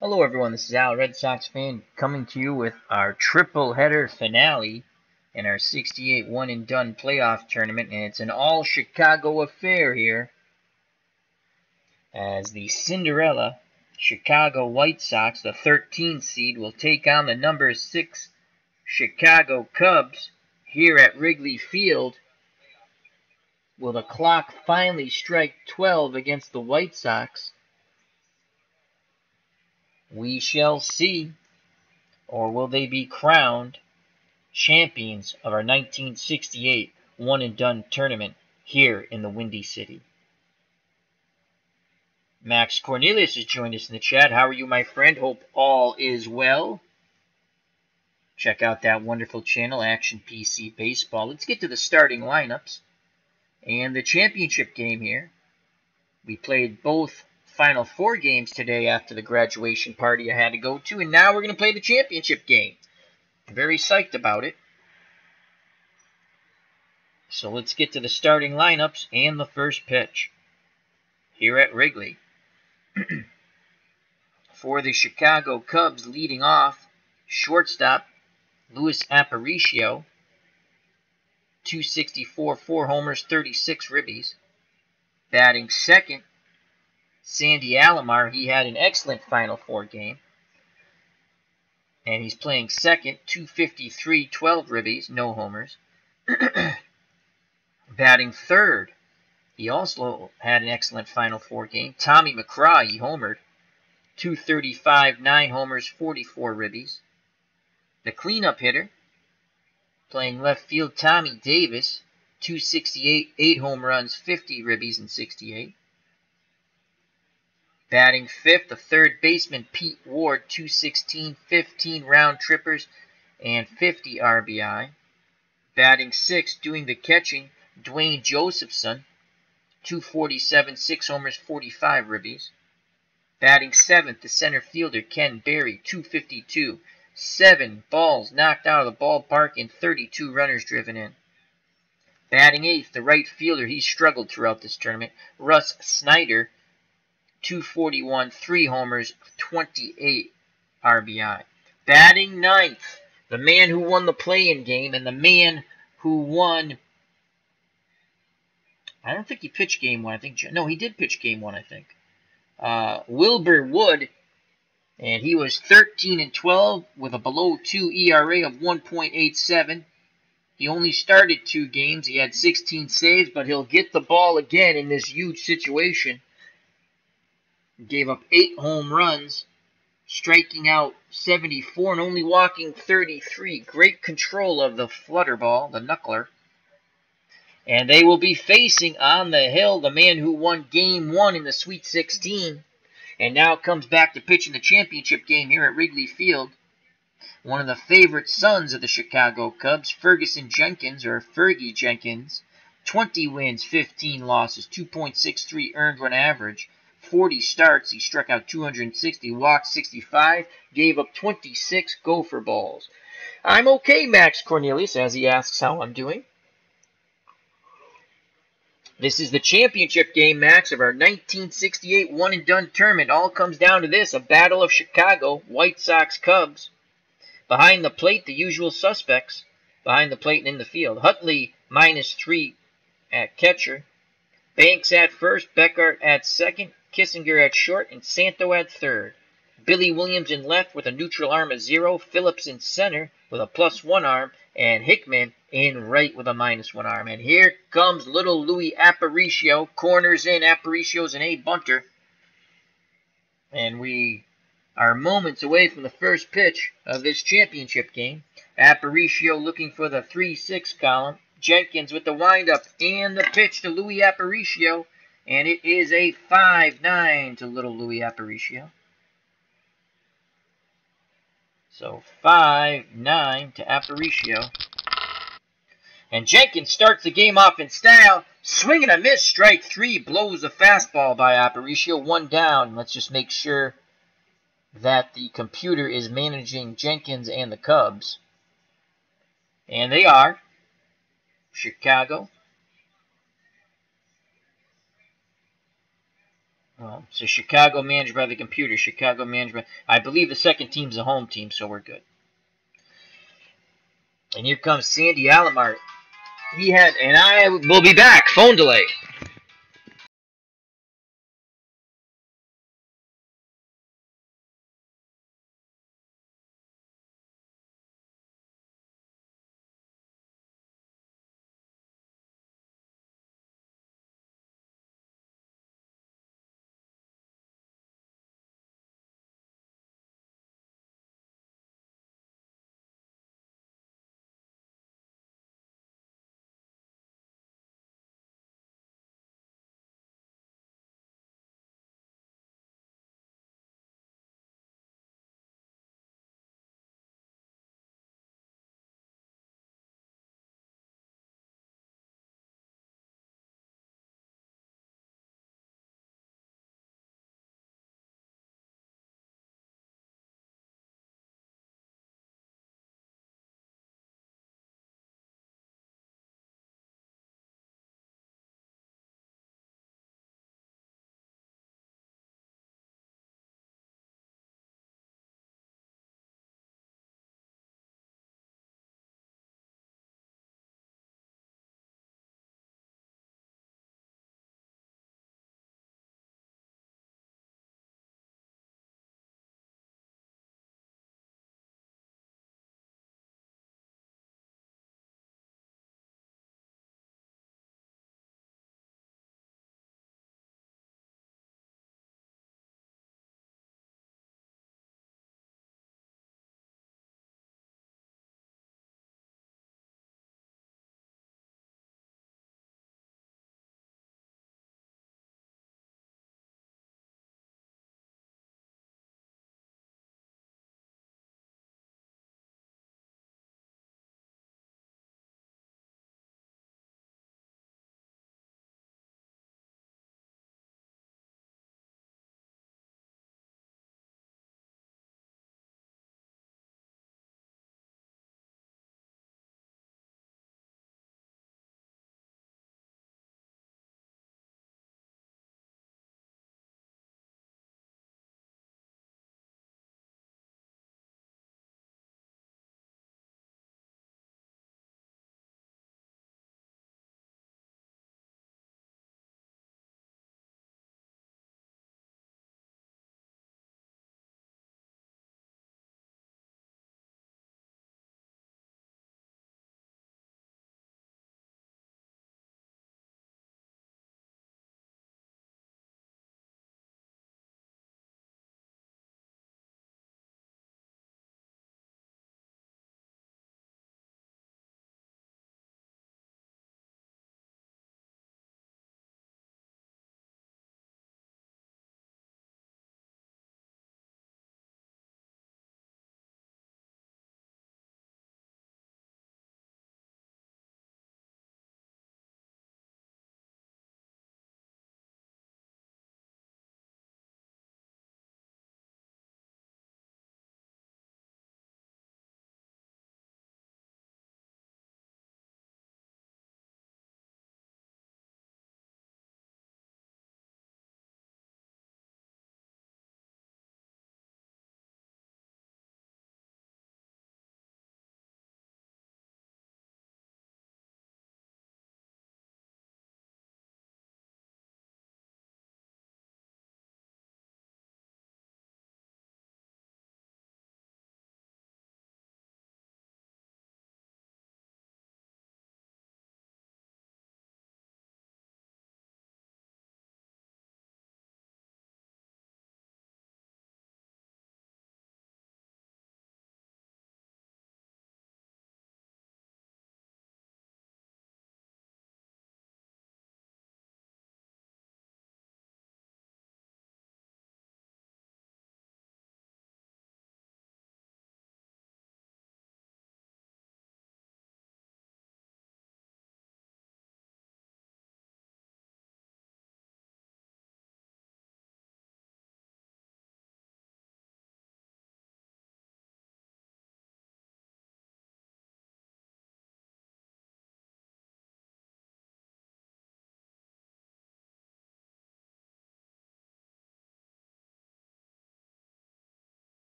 Hello everyone, this is Al, Red Sox fan, coming to you with our triple header finale in our 68 one and done playoff tournament, and it's an all Chicago affair here as the Cinderella Chicago White Sox, the 13th seed, will take on the number 6 Chicago Cubs here at Wrigley Field. Will the clock finally strike 12 against the White Sox? We shall see. Or will they be crowned champions of our 1968 one and done tournament here in the Windy City? Max Cornelius has joined us in the chat. How are you, my friend? Hope all is well. Check out that wonderful channel, Action PC Baseball. Let's get to the starting lineups and the championship game here. We played both Final Four games today after the graduation party I had to go to, and now we're going to play the championship game. I'm very psyched about it. So let's get to the starting lineups and the first pitch here at Wrigley. For the Chicago Cubs, leading off, shortstop Luis Aparicio, 264, 4 homers, 36 ribbies. Batting second, Sandy Alomar. He had an excellent Final Four game, and he's playing second, 253, 12 ribbies, no homers. Batting third, he also had an excellent Final Four game. Tommy McCraw, he homered, 235, 9 homers, 44 ribbies. The cleanup hitter, playing left field, Tommy Davis, 268, 8 home runs, 50 ribbies, and 68. Batting fifth, the third baseman, Pete Ward, 216, 15 round trippers, and 50 RBI. Batting sixth, doing the catching, Dwayne Josephson, 247, 6 homers, 45 ribbies. Batting seventh, the center fielder, Ken Berry, 252, 7 balls knocked out of the ballpark and 32 runners driven in. Batting eighth, the right fielder, he struggled throughout this tournament, Russ Snyder, 241, 3 homers, 28 RBI. Batting ninth, the man who won the play-in game and the man who won... I don't think he pitched game one. No, he did pitch game one, I think. Wilbur Wood, and he was 13-12 with a below 2 ERA of 1.87. He only started 2 games. He had 16 saves, but he'll get the ball again in this huge situation. Gave up 8 home runs, striking out 74 and only walking 33. Great control of the flutter ball, the knuckler. And they will be facing on the hill the man who won Game 1 in the Sweet 16 and now comes back to pitch in the championship game here at Wrigley Field. One of the favorite sons of the Chicago Cubs, Ferguson Jenkins, or Fergie Jenkins. 20 wins, 15 losses, 2.63 earned run average, 40 starts. He struck out 260, walked 65, gave up 26 gopher balls. I'm okay, Max Cornelius, as he asks how I'm doing. This is the championship game, Max, of our 1968 one-and-done tournament. All comes down to this, a battle of Chicago, White Sox, Cubs. Behind the plate, the usual suspects. Behind the plate and in the field. Hutley, -3 at catcher. Banks at first, Beckert at second, Kissinger at short, and Santo at third. Billy Williams in left with a neutral arm of 0. Phillips in center with a +1 arm. And Hickman in right with a -1 arm. And here comes little Louis Aparicio. Corners in. Aparicio's an A bunter. And we are moments away from the first pitch of this championship game. Aparicio looking for the 3-6 column. Jenkins with the windup and the pitch to Louis Aparicio. And it is a 5-9 to little Louis Aparicio. So 5-9 to Aparicio. And Jenkins starts the game off in style. Swing and a miss. Strike 3. Blows a fastball by Aparicio. 1 down. Let's just make sure that the computer is managing Jenkins and the Cubs. And they are. Chicago So Chicago managed by the computer. Chicago managed by... I believe the second team's a home team, so we're good. And here comes Sandy Alomar. He had... And I will be back. Phone delay.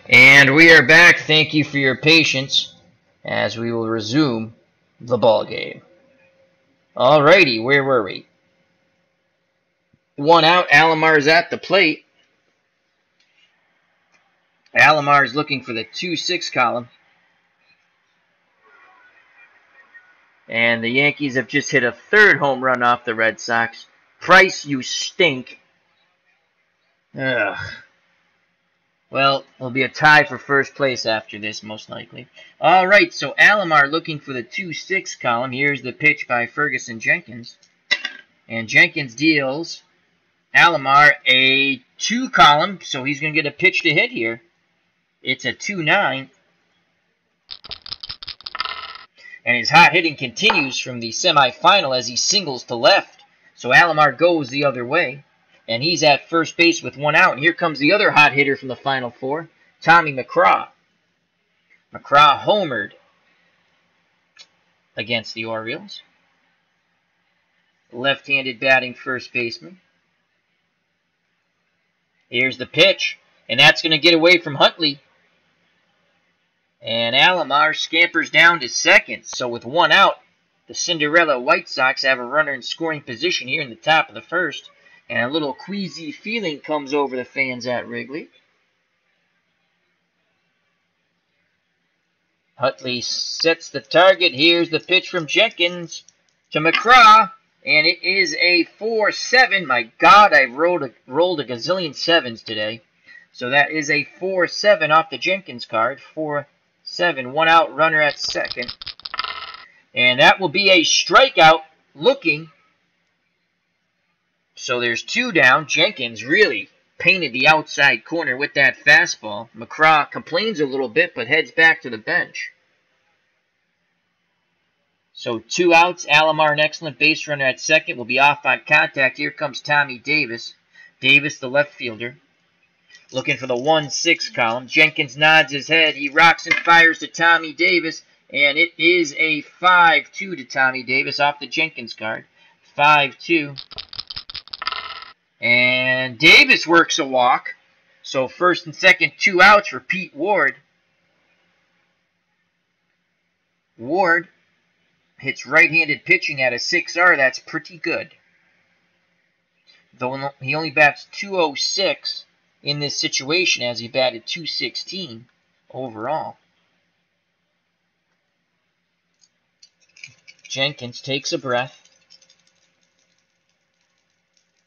And we are back. Thank you for your patience as we will resume the ball game. Alrighty, where were we? 1 out. Alomar's at the plate. Alomar's looking for the 2-6 column. And the Yankees have just hit a third home run off the Red Sox. Price, you stink. Ugh. Well, it'll be a tie for first place after this, most likely. All right, so Alomar looking for the 2-6 column. Here's the pitch by Ferguson Jenkins. And Jenkins deals Alomar a 2 column, so he's going to get a pitch to hit here. It's a 2-9. And his hot hitting continues from the semifinal as he singles to left. So Alomar goes the other way. And he's at first base with 1 out. And here comes the other hot hitter from the Final Four, Tommy McCraw. McCraw homered against the Orioles. Left-handed batting first baseman. Here's the pitch. And that's going to get away from Huntley. And Alomar scampers down to second. So with 1 out, the Cinderella White Sox have a runner in scoring position here in the top of the first. And a little queasy feeling comes over the fans at Wrigley. Huntley sets the target. Here's the pitch from Jenkins to McCraw. And it is a 4-7. My God, I've rolled a gazillion 7s today. So that is a 4-7 off the Jenkins card. 4-7. 1 out, runner at second. And that will be a strikeout looking. So there's 2 down. Jenkins really painted the outside corner with that fastball. McCraw complains a little bit, but heads back to the bench. So 2 outs. Alomar, an excellent base runner at second, will be off on contact. Here comes Tommy Davis. Davis, the left fielder, looking for the 1-6 column. Jenkins nods his head. He rocks and fires to Tommy Davis. And it is a 5-2 to Tommy Davis off the Jenkins card. 5-2. And Davis works a walk. So first and second, 2 outs for Pete Ward. Ward hits right-handed pitching at a 6R. That's pretty good. Though he only bats .206 in this situation as he batted .216 overall. Jenkins takes a breath.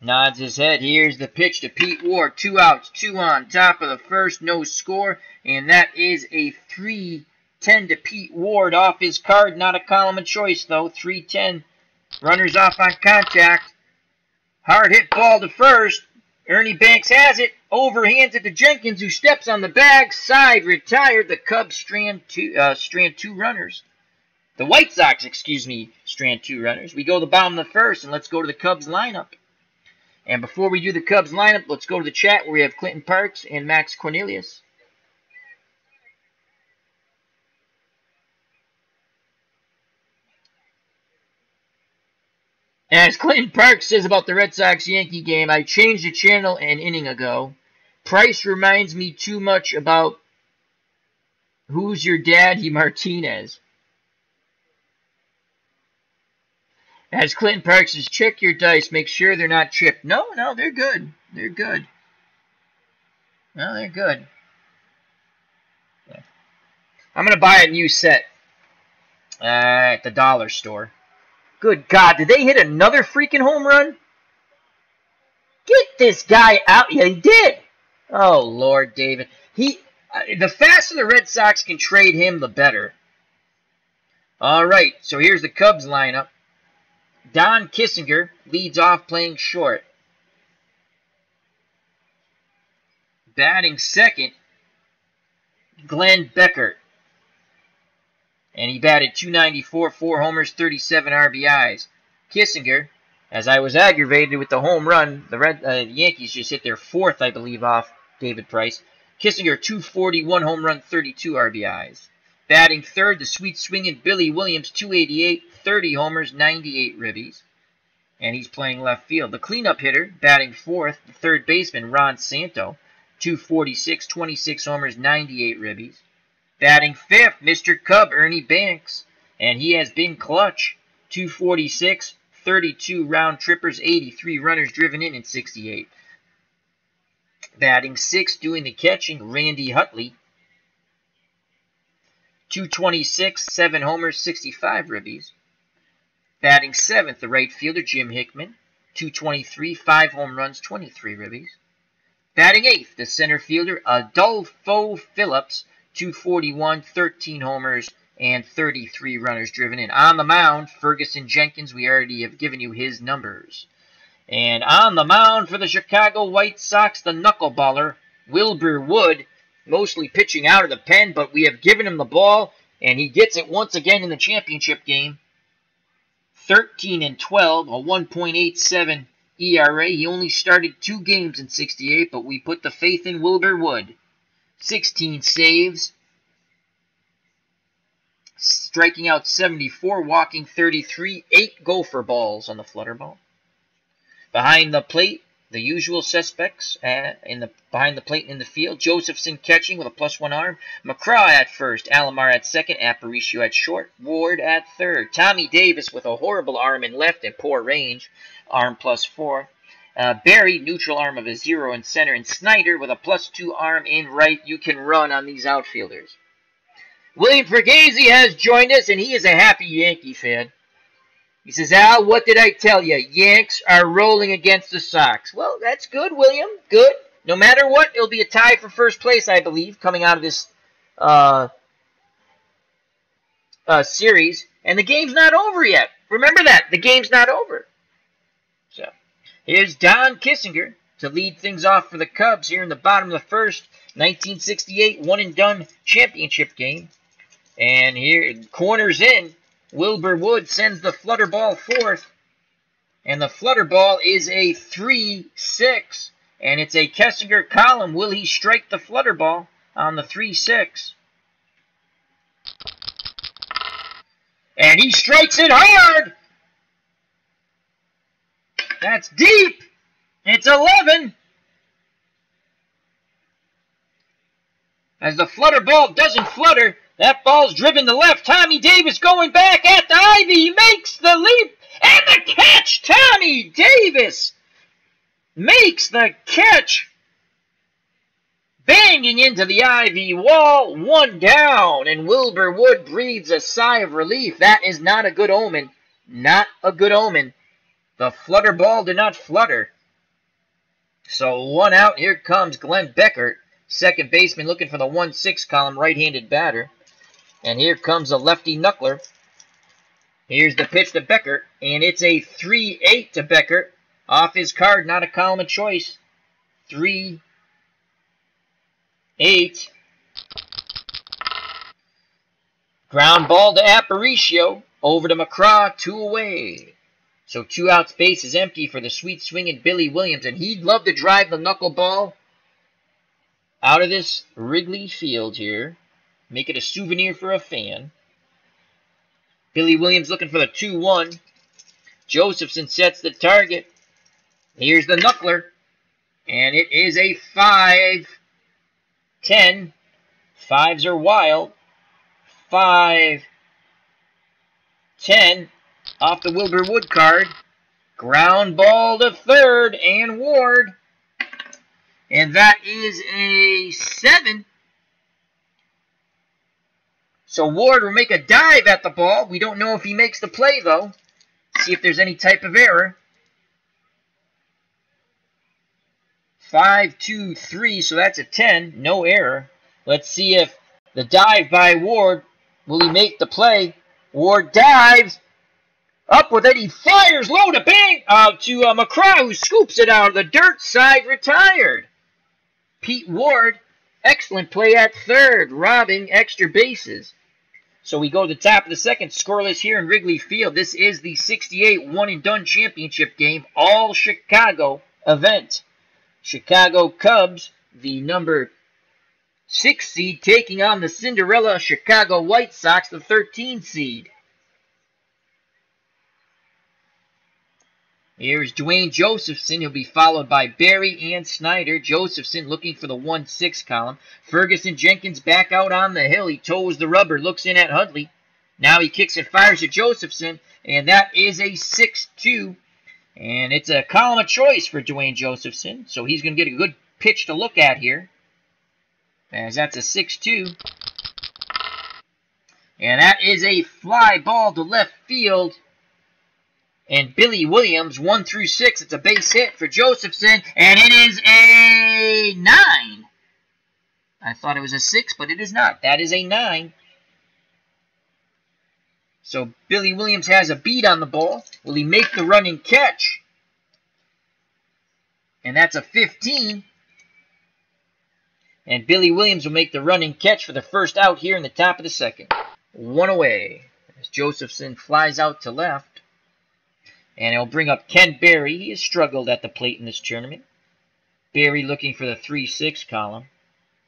Nods his head. Here's the pitch to Pete Ward. 2 outs, 2 on. Top of the first, no score. And that is a 3-10 to Pete Ward off his card. Not a column of choice, though. 3-10. Runners off on contact. Hard hit ball to first. Ernie Banks has it. Overhands it to Jenkins, who steps on the bag. Side retired. The Cubs strand 2 runners. The White Sox, strand 2 runners. We go to the bottom of the first, and let's go to the Cubs lineup. And before we do the Cubs lineup, let's go to the chat where we have Clinton Parks and Max Cornelius. As Clinton Parks says about the Red Sox-Yankee game, I changed the channel an inning ago. Price reminds me too much about Who's Your Daddy Martinez. As Clinton Parks says, check your dice. Make sure they're not chipped. No, they're good. They're good. No, they're good. Yeah. I'm going to buy a new set at the dollar store. Good God, did they hit another freaking home run? Get this guy out. Yeah, he did. Oh, Lord, David. The faster the Red Sox can trade him, the better. All right, so here's the Cubs lineup. Don Kissinger leads off playing short. Batting second, Glenn Beckert. And he batted .294, 4 homers, 37 RBIs. Kissinger, as I was aggravated with the home run, the Yankees just hit their 4th, I believe, off David Price. Kissinger, .241 home run, 32 RBIs. Batting third, the sweet swinging Billy Williams, .288, 30 homers, 98 ribbies. And he's playing left field. The cleanup hitter, batting fourth, the third baseman, Ron Santo. 246, 26 homers, 98 ribbies. Batting fifth, Mr. Cub, Ernie Banks, and he has been clutch. 246, 32 round trippers, 83 runners driven in 68. Batting sixth, doing the catching, Randy Hutley. 226, 7 homers, 65 ribbies. Batting seventh, the right fielder, Jim Hickman. 223, 5 home runs, 23 ribbies. Batting eighth, the center fielder, Adolfo Phillips. 241, 13 homers, and 33 runners driven in. On the mound, Ferguson Jenkins. We already have given you his numbers. And on the mound for the Chicago White Sox, the knuckleballer, Wilbur Wood, mostly pitching out of the pen, but we have given him the ball, and he gets it once again in the championship game. 13 and 12, a 1.87 ERA. He only started 2 games in 68, but we put the faith in Wilbur Wood. 16 saves, striking out 74, walking 33, 8 gopher balls on the flutter ball. Behind the plate, the usual suspects behind the plate in the field. Josephson catching with a +1 arm. McCraw at first. Alomar at second. Aparicio at short. Ward at third. Tommy Davis with a horrible arm in left and poor range. Arm +4. Barry, neutral arm of a 0 in center. And Snyder with a +2 arm in right. You can run on these outfielders. William Fergazzi has joined us, and he is a happy Yankee fan. He says, Al, what did I tell you? Yanks are rolling against the Sox. Well, that's good, William. Good. No matter what, it'll be a tie for first place, I believe, coming out of this series. And the game's not over yet. Remember that. The game's not over. So, here's Don Kissinger to lead things off for the Cubs here in the bottom of the first. 1968 one-and-done championship game. And here, corners in. Wilbur Wood sends the flutter ball fourth, and the flutter ball is a 3-6, and it's a Kessinger column. Will he strike the flutter ball on the 3-6? And he strikes it hard! That's deep! It's 11! As the flutter ball doesn't flutter, that ball's driven to left. Tommy Davis going back at the ivy. He makes the leap. And the catch. Tommy Davis makes the catch. Banging into the ivy wall. 1 down. And Wilbur Wood breathes a sigh of relief. That is not a good omen. Not a good omen. The flutter ball did not flutter. So 1 out. Here comes Glenn Beckert. Second baseman looking for the 1-6 column. Right-handed batter. And here comes a lefty knuckler. Here's the pitch to Beckert. And it's a 3-8 to Beckert. Off his card, not a column of choice. 3-8. Ground ball to Aparicio. Over to McCraw. 2 away. So 2 outs, base is empty for the sweet swinging Billy Williams. And he'd love to drive the knuckleball out of this Wrigley Field here. Make it a souvenir for a fan. Billy Williams looking for the 2-1. Josephson sets the target. Here's the knuckler. And it is a 5-10. Fives are wild. 5-10. Off the Wilbur Wood card. Ground ball to third and Ward. And that is a 7. So Ward will make a dive at the ball. We don't know if he makes the play, though. See if there's any type of error. 5-2-3, so that's a 10. No error. Let's see if the dive by Ward, will he make the play? Ward dives. Up with it. He fires low to bang to McCraw, who scoops it out of the dirt side, retired. Pete Ward, excellent play at third, robbing extra bases. So we go to the top of the second, scoreless here in Wrigley Field. This is the 68 one-and-done championship game, all Chicago event. Chicago Cubs, the number 6 seed, taking on the Cinderella Chicago White Sox, the 13 seed. Here's Dwayne Josephson. He'll be followed by Barry and Snyder. Josephson looking for the 1-6 column. Ferguson Jenkins back out on the hill. He toes the rubber, looks in at Hudley. Now he kicks and fires at Josephson, and that is a 6-2. And it's a column of choice for Dwayne Josephson, so he's going to get a good pitch to look at here, as that's a 6-2. And that is a fly ball to left field. And Billy Williams, 1 through 6, it's a base hit for Josephson, and it is a 9. I thought it was a 6, but it is not. That is a 9. So Billy Williams has a beat on the ball. Will he make the running catch? And that's a 15. And Billy Williams will make the running catch for the first out here in the top of the second. 1 away as Josephson flies out to left. And it'll bring up Ken Berry. He has struggled at the plate in this tournament. Berry looking for the 3-6 column.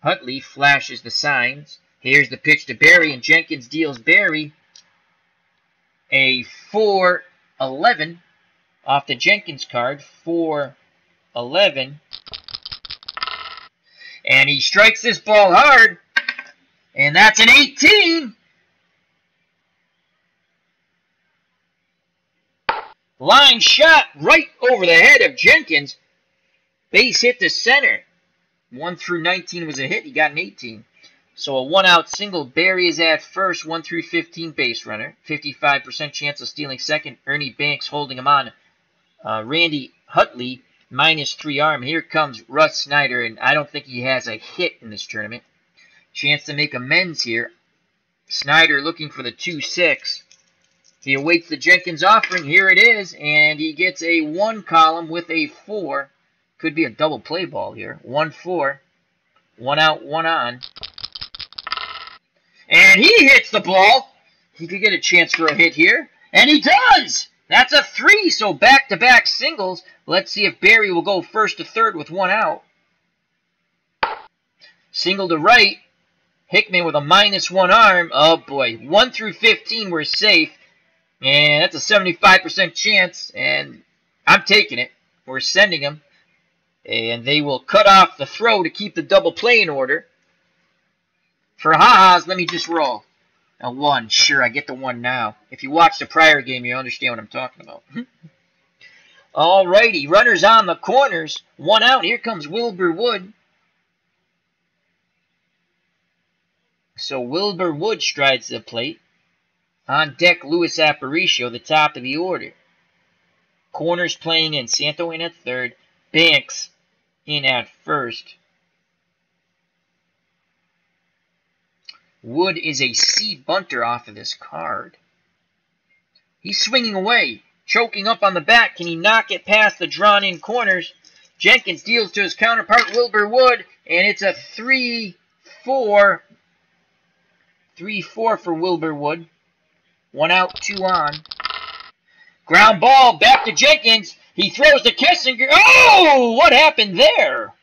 Huntley flashes the signs. Here's the pitch to Berry, and Jenkins deals Berry a 4-11 off the Jenkins card. 4-11. And he strikes this ball hard. And that's an 18. Line shot right over the head of Jenkins. Base hit to center. 1 through 19 was a hit. He got an 18. So a 1-out single. Barry is at first. 1 through 15 base runner. 55% chance of stealing second. Ernie Banks holding him on. Randy Hutley, -3 arm. Here comes Russ Snyder, and I don't think he has a hit in this tournament. Chance to make amends here. Snyder looking for the 2-6. He awaits the Jenkins offering. Here it is, and he gets a 1 column with a 4. Could be a double play ball here. 1-4. 1 out, 1 on. And he hits the ball. He could get a chance for a hit here. And he does! That's a 3, so back-to-back singles. Let's see if Barry will go first to third with 1 out. Single to right. Hickman with a -1 arm. Oh, boy. 1 through 15 we're safe. And that's a 75% chance, and I'm taking it. We're sending him. And they will cut off the throw to keep the double play in order. For ha-has, let me just roll. A 1. Sure, I get the 1 now. If you watch the prior game, you understand what I'm talking about. Alrighty, runners on the corners. 1 out. Here comes Wilbur Wood. So Wilbur Wood strides the plate. On deck, Luis Aparicio, the top of the order. Corners playing in. Santo in at third. Banks in at first. Wood is a C bunter off of this card. He's swinging away. Choking up on the bat. Can he knock it past the drawn-in corners? Jenkins deals to his counterpart, Wilbur Wood. And it's a 3-4. 3-4 for Wilbur Wood. 1 out, 2 on. Ground ball, back to Jenkins. He throws to Kessinger. Oh, what happened there?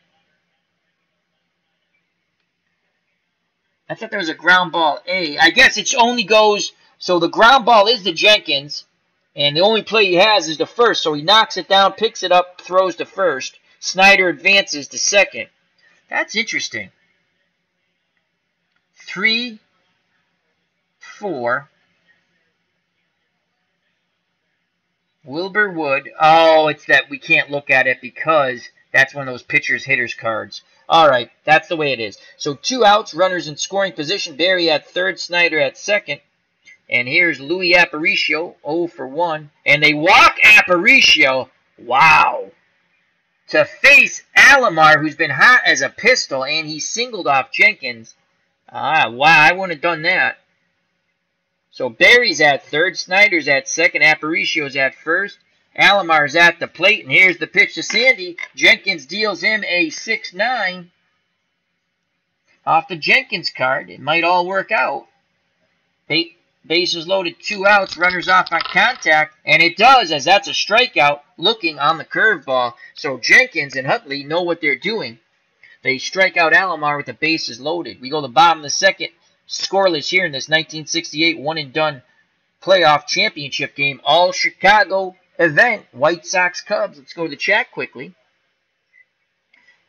I thought there was a ground ball A. I guess it only goes, so the ground ball is to Jenkins, and the only play he has is the first, so he knocks it down, picks it up, throws to first. Snyder advances to second. That's interesting. 3-4. Wilbur Wood. Oh, it's that we can't look at it because that's one of those pitchers hitters cards. All right, that's the way it is. So 2 outs, runners in scoring position. Barry at third, Snyder at second. And here's Louis Aparicio, 0 for 1. And they walk Aparicio. Wow. To face Alomar, who's been hot as a pistol, and he singled off Jenkins. Wow, I wouldn't have done that. So Barry's at third, Snyder's at second, Aparicio's at first, Alomar's at the plate, and here's the pitch to Sandy. Jenkins deals him a 6-9. Off the Jenkins card, it might all work out. Bases loaded, 2 outs, runners off on contact, and it does, as that's a strikeout, looking on the curveball. So Jenkins and Hutley know what they're doing. They strike out Alomar with the bases loaded. We go to the bottom of the second. Scoreless here in this 1968 one-and-done playoff championship game. All Chicago event, White Sox Cubs. Let's go to the chat quickly.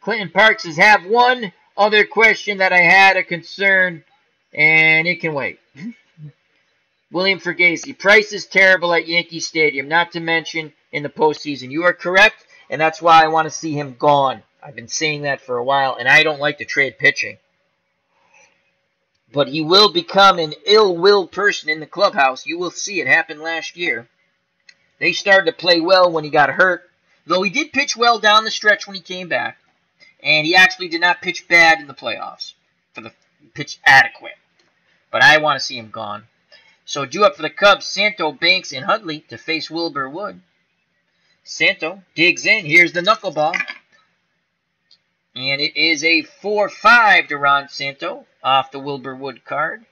Clinton Parks says, have one other question that I had a concern, and it can wait. William Fergasi, Price is terrible at Yankee Stadium, not to mention in the postseason. You are correct, and that's why I want to see him gone. I've been saying that for a while, and I don't like to trade pitching. But he will become an ill-willed person in the clubhouse. You will see it happen last year. They started to play well when he got hurt, though he did pitch well down the stretch when he came back, and he actually did not pitch bad in the playoffs. Pitched adequate. But I want to see him gone. So due up for the Cubs, Santo, Banks, and Huntley to face Wilbur Wood. Santo digs in. Here's the knuckleball. And it is a 4-5 to Ron Santo off the Wilbur Wood card.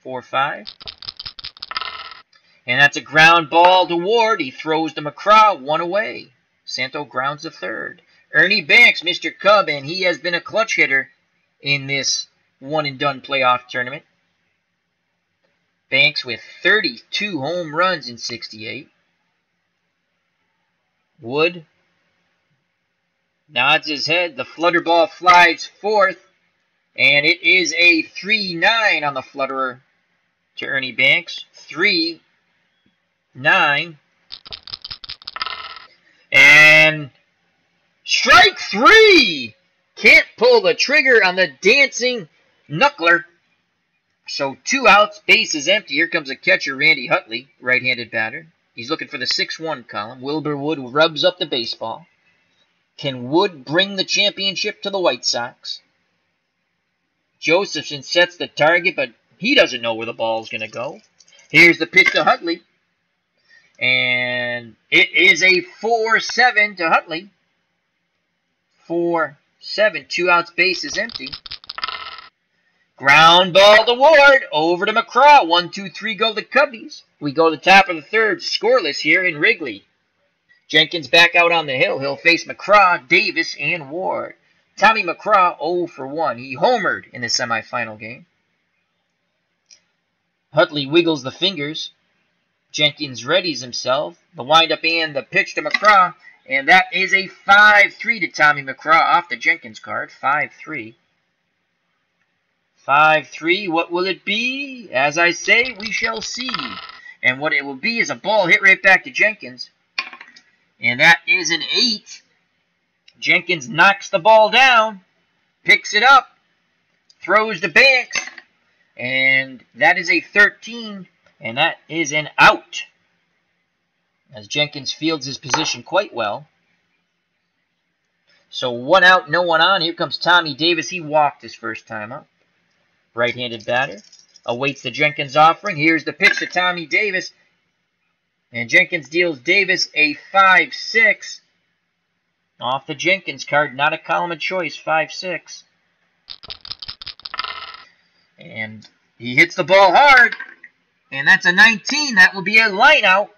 4-5. And that's a ground ball to Ward. He throws to McCraw. One away. Santo grounds the third. Ernie Banks, Mr. Cub, and he has been a clutch hitter in this one-and-done playoff tournament. Banks with 32 home runs in 68. Wood nods his head. The flutter ball flies fourth. And it is a 3-9 on the flutterer to Ernie Banks. 3-9. And strike three! Can't pull the trigger on the dancing knuckler. So 2 outs, base is empty. Here comes a catcher, Randy Utley, right-handed batter. He's looking for the 6-1 column. Wilbur Wood rubs up the baseball. Can Wood bring the championship to the White Sox? Josephson sets the target, but he doesn't know where the ball's going to go. Here's the pitch to Utley. And it is a 4-7 to Utley. 4-7, 2 outs, base is empty. Ground ball to Ward, over to McCraw. 1, 2, 3 go the Cubbies. We go to the top of the third, scoreless here in Wrigley. Jenkins back out on the hill. He'll face McCraw, Davis, and Ward. Tommy McCraw 0 for 1. He homered in the semifinal game. Utley wiggles the fingers. Jenkins readies himself. The windup and the pitch to McCraw. And that is a 5-3 to Tommy McCraw off the Jenkins card. 5-3. 5-3. What will it be? As I say, we shall see. And what it will be is a ball hit right back to Jenkins. And that is an 8. Jenkins knocks the ball down. Picks it up. Throws to Banks. And that is a 13. And that is an out. As Jenkins fields his position quite well. So 1 out, no one on. Here comes Tommy Davis. He walked his first time up. Right-handed batter. Awaits the Jenkins offering. Here's the pitch to Tommy Davis. And Jenkins deals Davis a 5-6. Off the Jenkins card. Not a column of choice. 5-6. And he hits the ball hard. And that's a 19. That will be a line out.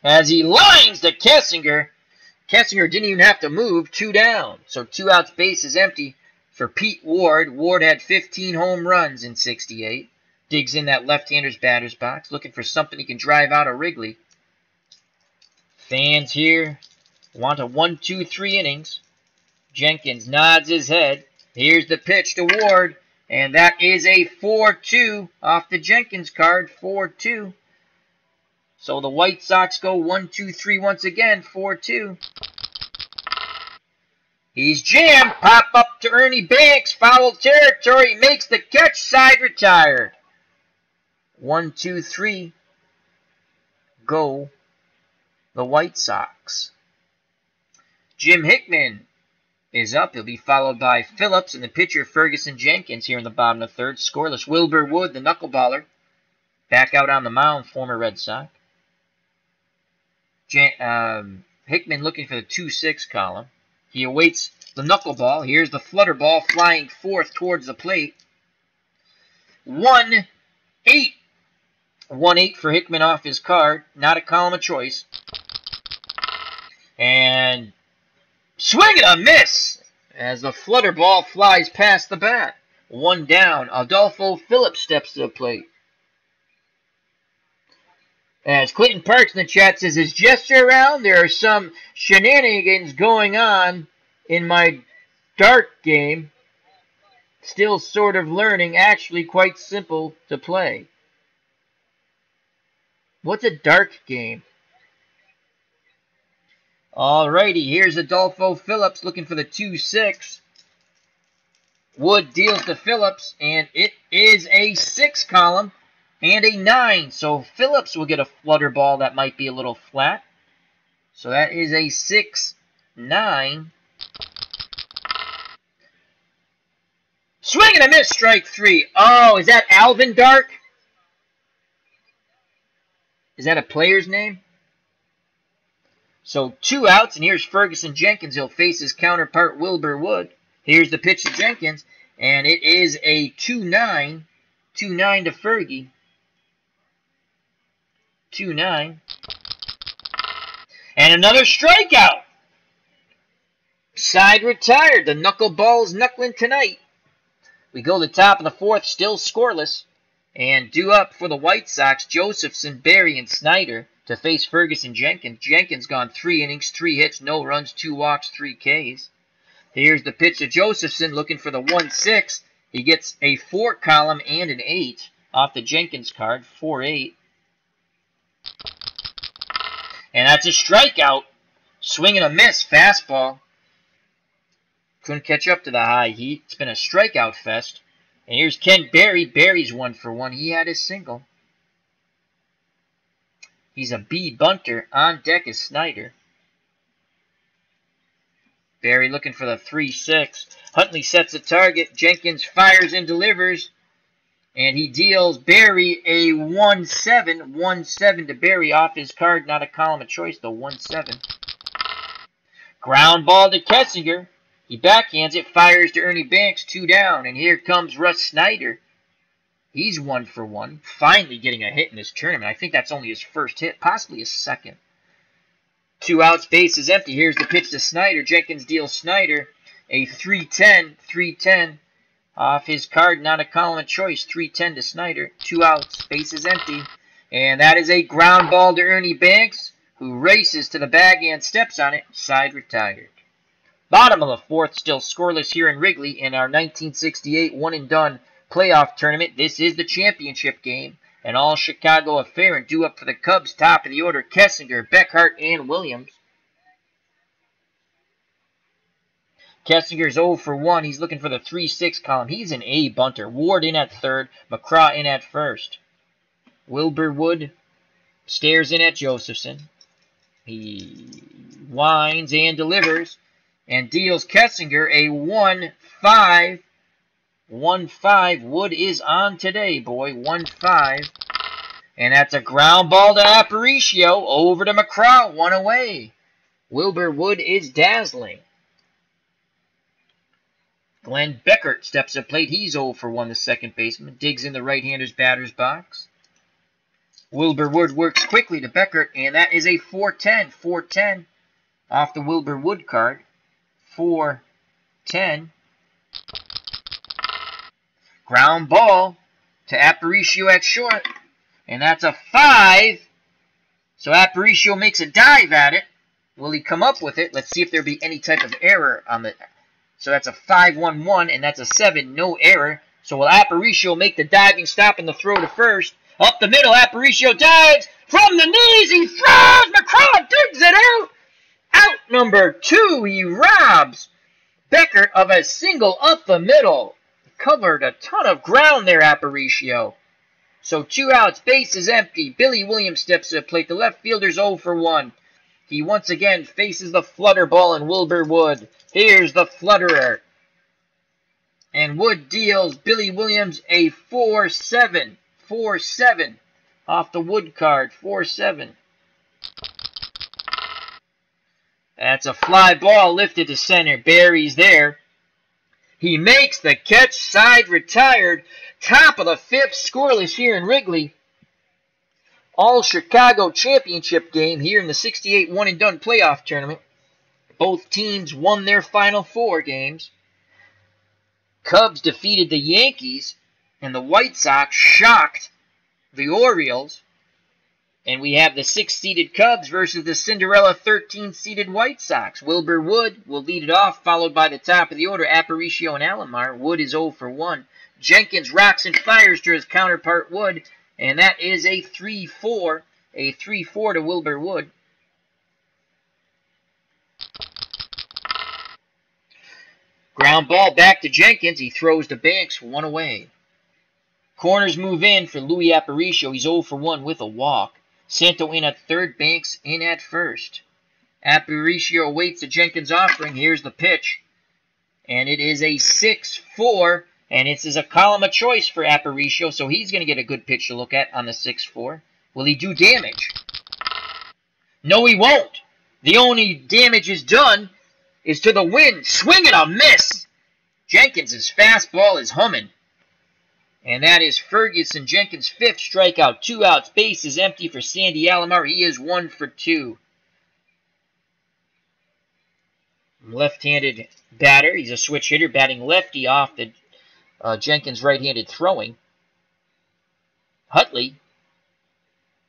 As he lines to Kessinger. Kessinger didn't even have to move. 2 down. So 2 outs, base is empty for Pete Ward. Ward had 15 home runs in 68. Digs in that left-hander's batter's box. Looking for something he can drive out of Wrigley. Fans here want a 1, 2, 3 innings. Jenkins nods his head. Here's the pitch to Ward. And that is a 4-2 off the Jenkins card. 4-2. So the White Sox go 1, 2, 3 once again. 4-2. He's jammed. Pop up to Ernie Banks. Foul territory. Makes the catch. Side retired. 1, 2, 3. Go the White Sox. Jim Hickman is up. He'll be followed by Phillips and the pitcher Ferguson Jenkins here in the bottom of the third. Scoreless. Wilbur Wood, the knuckleballer, back out on the mound, former Red Sox. Hickman looking for the 2-6 column. He awaits the knuckleball. Here's the flutter ball flying fourth towards the plate. 1-8. 1-8 for Hickman off his card. Not a column of choice. And swing and a miss as the flutter ball flies past the bat. 1 down. Adolfo Phillips steps to the plate. As Clinton Parks in the chat says, is Jester around? There are some shenanigans going on in my dart game. Still sort of learning, actually quite simple to play. What's a dart game? Alrighty, here's Adolfo Phillips looking for the 2-6. Wood deals to Phillips, and it is a 6 column and a 9. So Phillips will get a flutter ball that might be a little flat. So that is a 6-9. Swing and a miss, strike 3. Oh, is that Alvin Dark? Is that a player's name? So 2 outs, and here's Ferguson Jenkins. He'll face his counterpart, Wilbur Wood. Here's the pitch to Jenkins, and it is a 2-9. 2-9 to Fergie. 2-9. And another strikeout. Side retired. The knuckleball's knuckling tonight. We go to the top of the 4th, still scoreless. And due up for the White Sox, Josephson, Berry, and Snyder to face Ferguson Jenkins. Jenkins gone 3 innings, 3 hits, no runs, 2 walks, 3 Ks. Here's the pitch to Josephson looking for the 1-6. He gets a 4 column and an 8 off the Jenkins card, 4-8. And that's a strikeout. Swing and a miss, fastball. Couldn't catch up to the high heat. It's been a strikeout fest. And here's Ken Berry. Berry's 1 for 1. He had his single. He's a B bunter. On deck is Snyder. Berry looking for the 3-6. Huntley sets the target. Jenkins fires and delivers. And he deals Berry a 1-7. 1-7 to Berry off his card. Not a column of choice, though. 1-7. Ground ball to Kessinger. He backhands it, fires to Ernie Banks, 2 down. And here comes Russ Snyder. He's 1 for 1. Finally getting a hit in this tournament. I think that's only his first hit, possibly his second. 2 outs, base is empty. Here's the pitch to Snyder. Jenkins deals Snyder a 3-10. 3-10 off his card. Not a column of choice. 3-10 to Snyder. 2 outs, base is empty. And that is a ground ball to Ernie Banks, who races to the bag and steps on it. Side retired. Bottom of the 4th, still scoreless here in Wrigley in our 1968 one-and-done playoff tournament. This is the championship game, an all-Chicago affair, and due up for the Cubs, top of the order, Kessinger, Beckhart, and Williams. Kessinger's 0 for 1. He's looking for the 3-6 column. He's an A bunter. Ward in at 3rd, McCraw in at 1st. Wilbur Wood stares in at Josephson. He winds and delivers. And deals Kessinger a 1-5. 1-5. Wood is on today, boy. 1-5. And that's a ground ball to Aparicio. Over to McCraw. 1 away. Wilbur Wood is dazzling. Glenn Beckert steps up plate. He's 0 for 1, the second baseman. Digs in the right-hander's batter's box. Wilbur Wood works quickly to Beckert. And that is a 4-10. 4-10 off the Wilbur Wood card. 4-10. Ground ball to Aparicio at short. And that's a 5. So Aparicio makes a dive at it. Will he come up with it? Let's see if there'll be any type of error on the... So that's a 5-1-1, and that's a 7. No error. So will Aparicio make the diving stop and the throw to first? Up the middle, Aparicio dives. From the knees, he throws. McCraw digs it out. Out number 2, he robs Beckert of a single up the middle. Covered a ton of ground there, Aparicio. So 2 outs, base is empty. Billy Williams steps to the plate. The left fielder's 0 for 1. He once again faces the flutter ball in Wilbur Wood. Here's the flutterer. And Wood deals Billy Williams a 4-7. 4-7 off the Wood card. 4-7. That's a fly ball lifted to center. Berry's there. He makes the catch. Side retired. Top of the 5th. Scoreless here in Wrigley. All-Chicago championship game here in the 68 one-and-done playoff tournament. Both teams won their final 4 games. Cubs defeated the Yankees, and the White Sox shocked the Orioles. And we have the 6-seeded Cubs versus the Cinderella 13-seeded White Sox. Wilbur Wood will lead it off, followed by the top of the order, Aparicio and Alomar. Wood is 0 for 1. Jenkins rocks and fires to his counterpart Wood, and that is a 3-4. A 3-4 to Wilbur Wood. Ground ball back to Jenkins. He throws to Banks, 1 away. Corners move in for Louis Aparicio. He's 0 for 1 with a walk. Santo in at third, Banks in at first. Aparicio awaits the Jenkins offering. Here's the pitch. And it is a 6-4. And this is a column of choice for Aparicio, so he's going to get a good pitch to look at on the 6-4. Will he do damage? No, he won't. The only damage is done is to the wind. Swing and a miss. Jenkins' fastball is humming. And that is Ferguson Jenkins' 5th strikeout. 2 outs. Base is empty for Sandy Alomar. He is 1 for 2. Left-handed batter. He's a switch hitter, batting lefty off the Jenkins' right-handed throwing. Hutley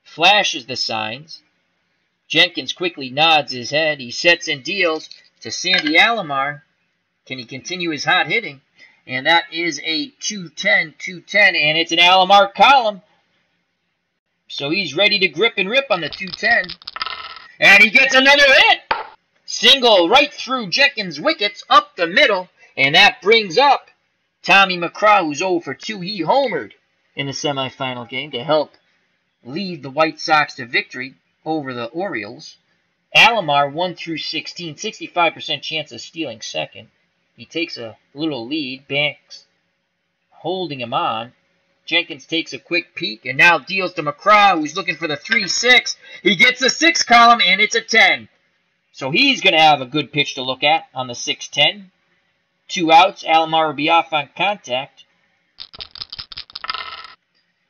flashes the signs. Jenkins quickly nods his head. He sets and deals to Sandy Alomar. Can he continue his hot hitting? And that is a 2-10, and it's an Alomar column. So he's ready to grip and rip on the 2-10. And he gets another hit. Single right through Jenkins' wickets, up the middle, and that brings up Tommy McCraw, who's 0 for 2. He homered in the semifinal game to help lead the White Sox to victory over the Orioles. Alomar 1 through 16, 65% chance of stealing second. He takes a little lead. Banks holding him on. Jenkins takes a quick peek and now deals to McCraw, who's looking for the 3-6. He gets a 6 column, and it's a 10. So he's going to have a good pitch to look at on the 6-10. 2 outs. Alomar will be off on contact.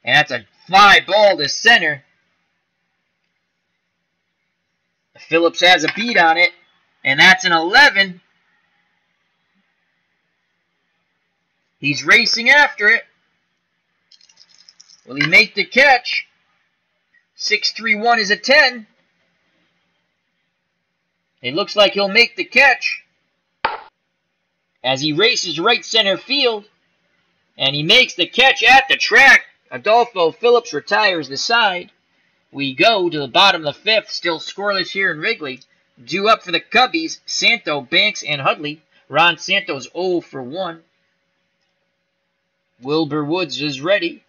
And that's a fly ball to center. Phillips has a beat on it, and that's an 11. He's racing after it. Will he make the catch? 6-3-1 is a 10. It looks like he'll make the catch as he races right center field. And he makes the catch at the track. Adolfo Phillips retires the side. We go to the bottom of the 5th, still scoreless here in Wrigley. Due up for the Cubbies, Santo, Banks, and Hutley. Ron Santo's 0 for 1. Wilbur Woods is ready.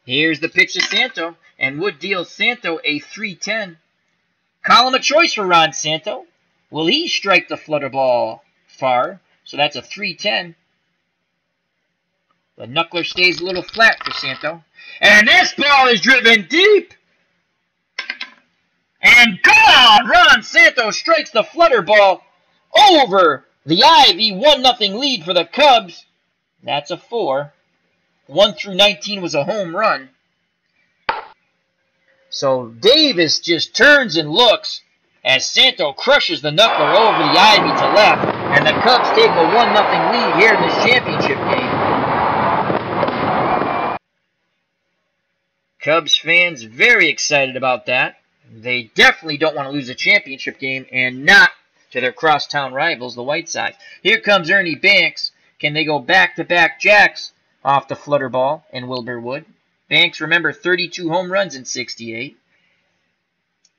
Here's the pitch to Santo, and Wood deals Santo a 3-10. Column of choice for Ron Santo. Will he strike the flutter ball far? So that's a 3-10. The knuckler stays a little flat for Santo. And this ball is driven deep. And gone! Ron Santo strikes the flutter ball over the Ivy. 1-0 lead for the Cubs. That's a 4. 1 through 19 was a home run. So Davis just turns and looks as Santo crushes the knuckler over the Ivy to left. And the Cubs take a 1-0 lead here in this championship game. Cubs fans very excited about that. They definitely don't want to lose a championship game, and not to their crosstown rivals, the White Sox. Here comes Ernie Banks. Can they go back-to-back jacks off the flutter ball and Wilbur Wood? Banks, remember, 32 home runs in 68.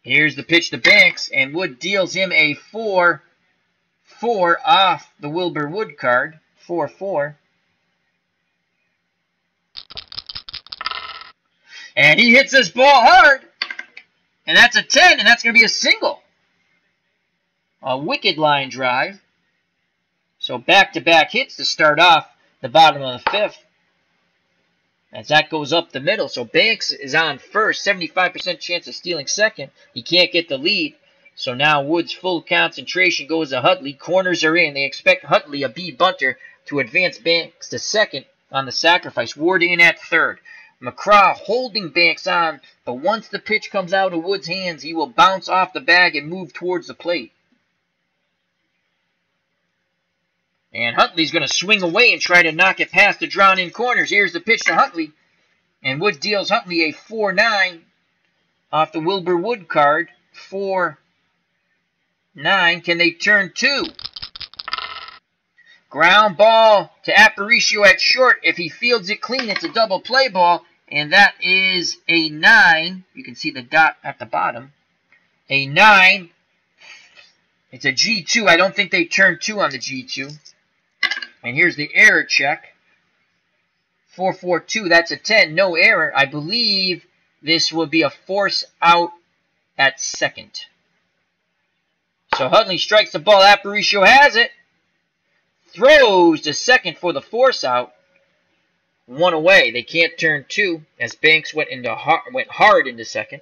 Here's the pitch to Banks, and Wood deals him a 4-4 off the Wilbur Wood card. 4-4. And he hits this ball hard. And that's a 10, and that's going to be a single. A wicked line drive. So back-to-back hits to start off the bottom of the 5th. As that goes up the middle. So Banks is on first. 75% chance of stealing second. He can't get the lead. So now Wood's full concentration goes to Hutley. Corners are in. They expect Hutley, a B bunter, to advance Banks to second on the sacrifice. Ward in at third. McCraw holding Banks on, but once the pitch comes out of Wood's hands, he will bounce off the bag and move towards the plate. And Hutley's going to swing away and try to knock it past the drawn-in corners. Here's the pitch to Hutley, and Wood deals Hutley a 4-9. off the Wilbur Wood card. 4, 9. Can they turn 2? Ground ball to Aparicio at short. If he fields it clean, it's a double play ball. And that is a 9. You can see the dot at the bottom. A 9. It's a G2. I don't think they turn 2 on the G2. And here's the error check. 4-4-2. That's a 10. No error. I believe this will be a force out at second. So Huntley strikes the ball. Aparicio has it. Throws to second for the force out. 1 away. They can't turn 2 as Banks went hard into second.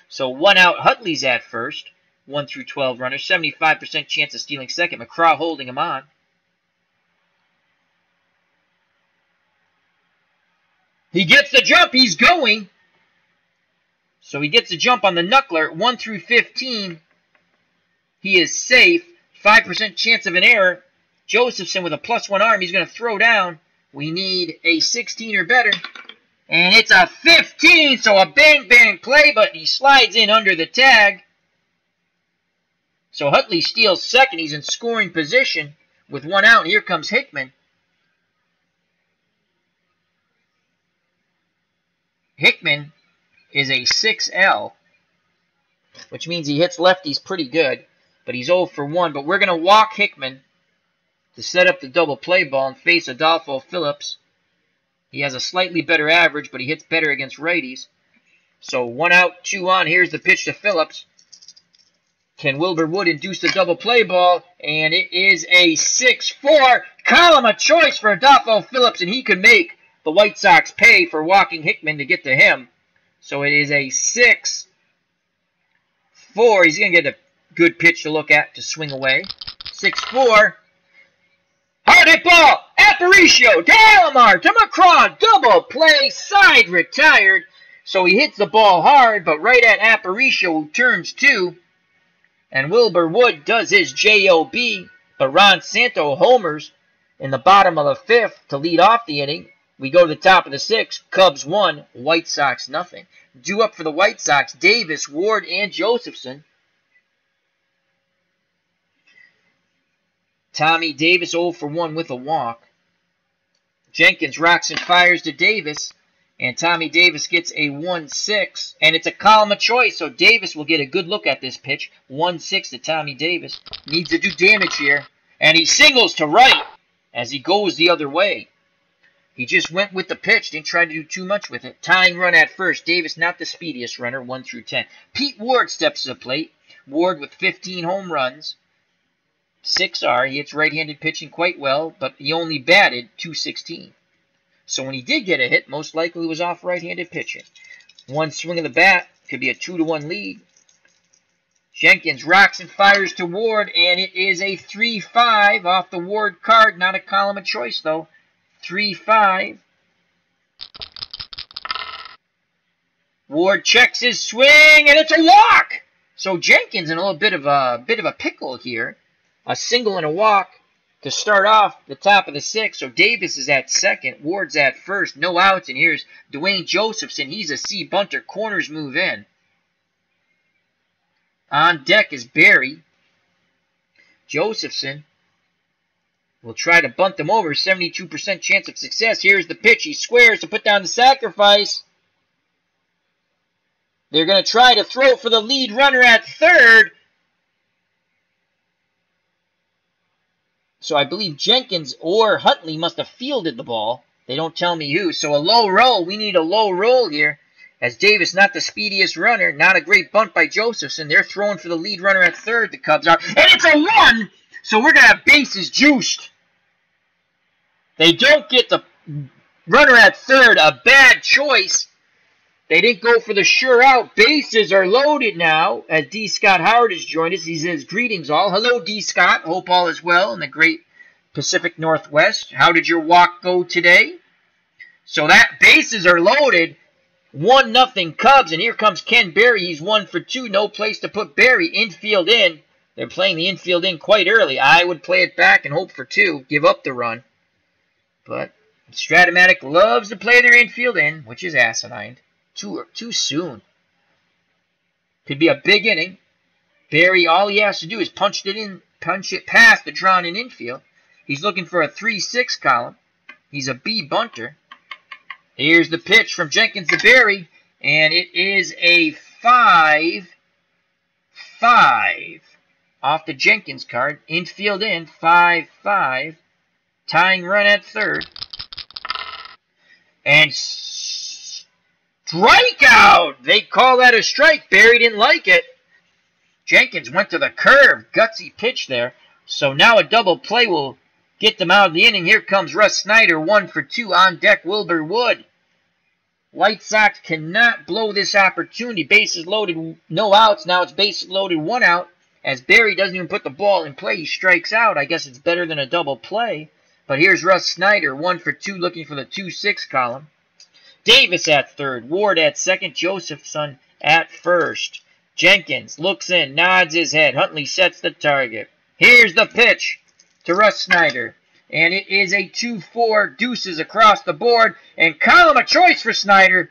So 1 out. Huntley's at first. 1 through 12 runners. 75% chance of stealing second. McCraw holding him on. He gets the jump. He's going. So he gets the jump on the knuckler. 1 through 15. He is safe. 5% chance of an error. Josephson with a +1 arm. He's going to throw down. We need a 16 or better. And it's a 15. So a bang-bang play, but he slides in under the tag. So Huntley steals second. He's in scoring position with 1 out. Here comes Hickman. Hickman is a 6L, which means he hits lefties pretty good, but he's 0 for 1. But we're going to walk Hickman to set up the double play ball and face Adolfo Phillips. He has a slightly better average, but he hits better against righties. So 1 out, 2 on. Here's the pitch to Phillips. Can Wilbur Wood induce the double play ball? And it is a 6-4. Column of choice for Adolfo Phillips, and he could make the White Sox pay for walking Hickman to get to him. So it is a 6-4. He's going to get a good pitch to look at to swing away. 6-4. Hard hit ball. Aparicio. Dalamar to McCraw. Double play. Side retired. So he hits the ball hard, but right at Aparicio, who turns 2. And Wilbur Wood does his JOB. But Ron Santo homers in the bottom of the 5th to lead off the inning. We go to the top of the 6th. Cubs 1, White Sox nothing. Due up for the White Sox, Davis, Ward, and Josephson. Tommy Davis 0 for 1 with a walk. Jenkins rocks and fires to Davis. And Tommy Davis gets a 1-6. And it's a column of choice, so Davis will get a good look at this pitch. 1-6 to Tommy Davis. Needs to do damage here. And he singles to right as he goes the other way. He just went with the pitch, didn't try to do too much with it. Tying run at first. Davis not the speediest runner, 1 through 10. Pete Ward steps to the plate. Ward with 15 home runs. 6R. He hits right-handed pitching quite well, but he only batted .216. So when he did get a hit, most likely it was off right-handed pitching. 1 swing of the bat. Could be a 2-1 lead. Jenkins rocks and fires to Ward, and it is a 3-5 off the Ward card. Not a column of choice, though. 3-5. Ward checks his swing, and it's a walk. So Jenkins in a little bit of a pickle here. A single and a walk to start off the top of the 6th. So Davis is at second, Ward's at first, no outs, and here's Dwayne Josephson. He's a C bunter. Corners move in. On deck is Barry. Josephson will try to bunt them over. 72% chance of success. Here's the pitch. He squares to put down the sacrifice. They're going to try to throw for the lead runner at third. So I believe Jenkins or Huntley must have fielded the ball. They don't tell me who. So a low roll. We need a low roll here. As Davis, not the speediest runner. Not a great bunt by Josephson. They're throwing for the lead runner at third. The Cubs are. And it's a 1! So we're going to have bases juiced. They don't get the runner at third. A bad choice. They didn't go for the sure out. Bases are loaded now. As D. Scott Howard has joined us. He says, greetings all. Hello, D. Scott. Hope all is well in the great Pacific Northwest. How did your walk go today? So that bases are loaded. 1-0 Cubs. And here comes Ken Berry. He's 1 for 2. No place to put Berry. Infield in. They're playing the infield in quite early. I would play it back and hope for 2. Give up the run. But Strat-O-Matic loves to play their infield in, which is asinine. Too soon. Could be a big inning. Barry, all he has to do is punch it past the drawn-in infield. He's looking for a 3-6 column. He's a B bunter. Here's the pitch from Jenkins to Barry, and it is a 5-5 off the Jenkins card. Infield in, 5-5. Tying run at third. And strikeout! They call that a strike. Barry didn't like it. Jenkins went to the curve. Gutsy pitch there. So now a double play will get them out of the inning. Here comes Russ Snyder, 1 for 2 on deck. Wilbur Wood. White Sox cannot blow this opportunity. Bases loaded, no outs. Now it's bases loaded, 1 out. As Barry doesn't even put the ball in play, he strikes out. I guess it's better than a double play. But here's Russ Snyder, 1 for 2, looking for the 2-6 column. Davis at third. Ward at second. Josephson at first. Jenkins looks in, nods his head. Huntley sets the target. Here's the pitch to Russ Snyder. And it is a 2-4, deuces across the board. And column of choice for Snyder.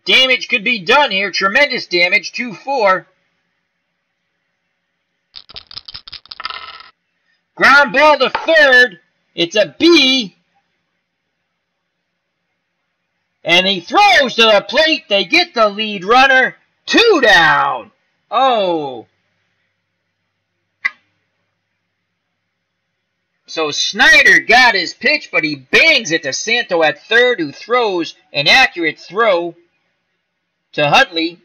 Damage could be done here. Tremendous damage. 2-4. Ground ball to third. It's a B. And he throws to the plate. They get the lead runner. 2 down. Oh. So Snyder got his pitch, but he bangs it to Santo at third, who throws an accurate throw to Huntley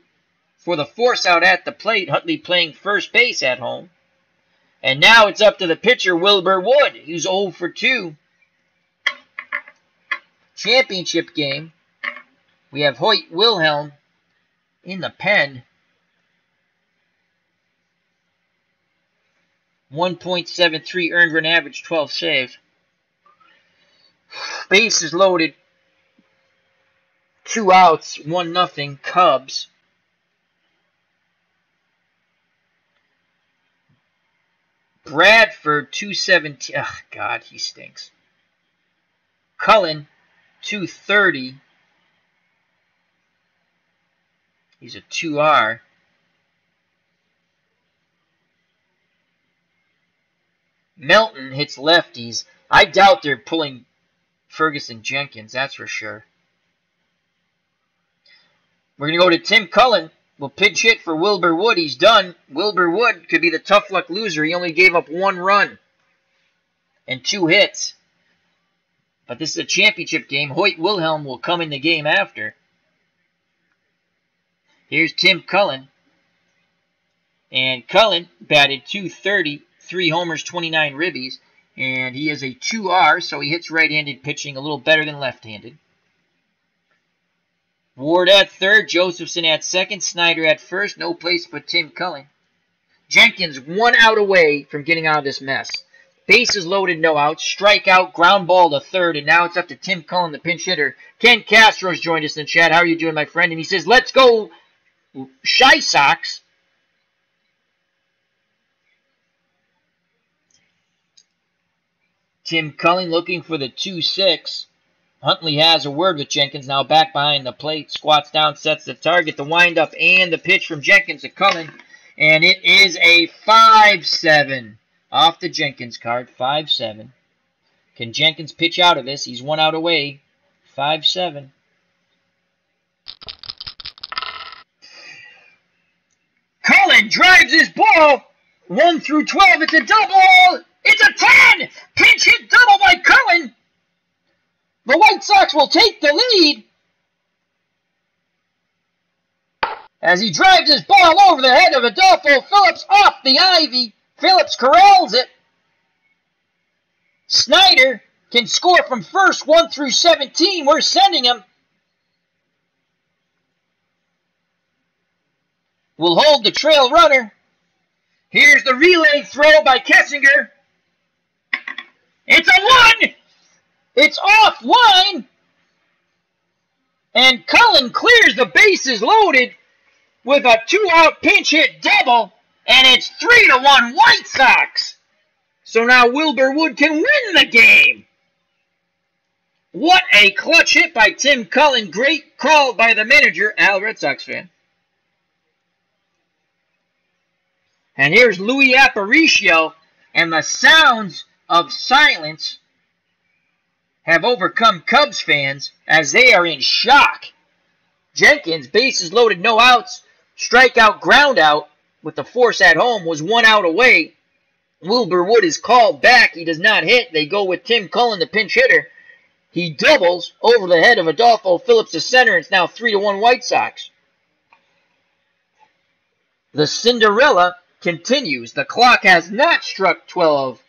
for the force out at the plate. Huntley playing first base at home. And now it's up to the pitcher, Wilbur Wood, who's 0 for 2. Championship game. We have Hoyt Wilhelm in the pen. 1.73 earned run average, 12 saves. Bases loaded. 2 outs, 1-0, Cubs. Bradford, 217. Oh, God, he stinks. Cullen, 230. He's a 2R. Melton hits lefties. I doubt they're pulling Ferguson Jenkins, that's for sure. We're going to go to Tim Cullen. Will pitch hit for Wilbur Wood. He's done. Wilbur Wood could be the tough luck loser. He only gave up 1 run and 2 hits. But this is a championship game. Hoyt Wilhelm will come in the game after. Here's Tim Cullen. And Cullen batted .230, 3 homers, 29 ribbies. And he is a 2R, so he hits right-handed pitching a little better than left-handed. Ward at third, Josephson at second, Snyder at first. No place to put Tim Cullen. Jenkins 1 out away from getting out of this mess. Bases loaded, no outs. Strikeout, ground ball to third, and now it's up to Tim Cullen, the pinch hitter. Ken Castro's joined us in the chat. How are you doing, my friend? And he says, let's go, Shy Sox. Tim Cullen looking for the 2-6. Huntley has a word with Jenkins, now back behind the plate. Squats down, sets the target, the windup, and the pitch from Jenkins to Cullen. And it is a 5-7 off the Jenkins card, 5-7. Can Jenkins pitch out of this? He's 1 out away, 5-7. Cullen drives his ball, 1 through 12, it's a double! It's a 10! Pinch hit double by Cullen! The White Sox will take the lead as he drives his ball over the head of Adolfo Phillips off the ivy. Phillips corrals it. Snyder can score from first, 1 through 17. We're sending him. We'll hold the trail runner. Here's the relay throw by Kessinger. It's a 1! It's offline, and Cullen clears the bases loaded with a 2-out pinch hit double, and it's 3-1 White Sox. So now Wilbur Wood can win the game. What a clutch hit by Tim Cullen. Great call by the manager, Al, Red Sox fan. And here's Louis Aparicio, and the sounds of silence have overcome Cubs fans as they are in shock. Jenkins, bases loaded, no outs, strikeout, ground out with the force at home, was 1 out away. Wilbur Wood is called back. He does not hit. They go with Tim Cullen, the pinch hitter. He doubles over the head of Adolfo Phillips to center. It's now 3-1 White Sox. The Cinderella continues. The clock has not struck 12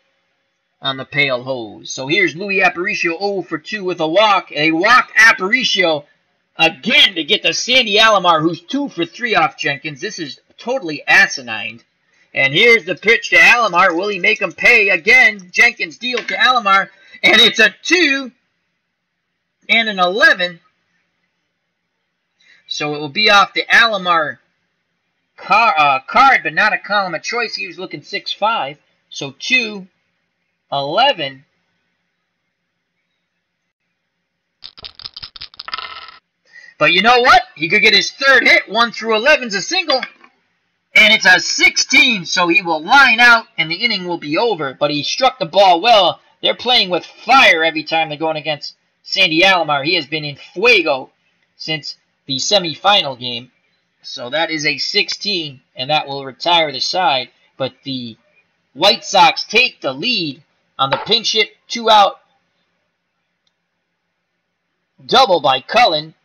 on the pale hose. So here's Louis Aparicio 0 for 2 with a walk. A walk Aparicio again to get to Sandy Alomar, who's 2 for 3 off Jenkins. This is totally asinine. And here's the pitch to Alomar. Will he make him pay again? Jenkins deal to Alomar. And it's a 2 and an 11. So it will be off the Alomar card, but not a column of choice. He was looking 6-5. So 2, 11. But you know what? He could get his third hit. 1 through 11's a single. And it's a 16, so he will line out, and the inning will be over. But he struck the ball well. They're playing with fire every time they're going against Sandy Alomar. He has been in fuego since the semifinal game. So that is a 16, and that will retire the side. But the White Sox take the lead on the pinch hit, 2 out double by Cullen.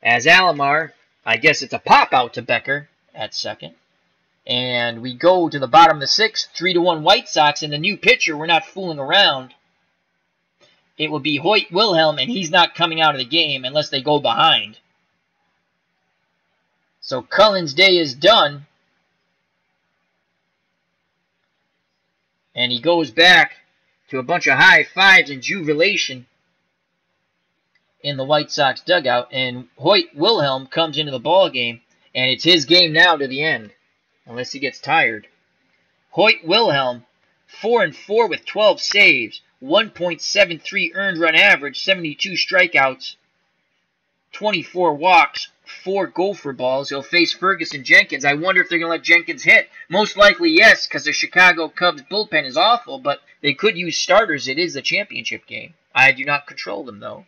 As Alomar, I guess it's a pop-out to Becker at second. And we go to the bottom of the 6th, 3-1 White Sox. And the new pitcher, we're not fooling around. It will be Hoyt Wilhelm, and he's not coming out of the game unless they go behind. So Cullen's day is done. And he goes back to a bunch of high fives and jubilation in the White Sox dugout, and Hoyt Wilhelm comes into the ball game, and it's his game now to the end, unless he gets tired. Hoyt Wilhelm, 4-4 with 12 saves, 1.73 earned run average, 72 strikeouts, 24 walks, 4 gopher balls. He'll face Ferguson Jenkins. I wonder if they're going to let Jenkins hit. Most likely yes, because the Chicago Cubs bullpen is awful, but they could use starters. It is the championship game. I do not control them, though.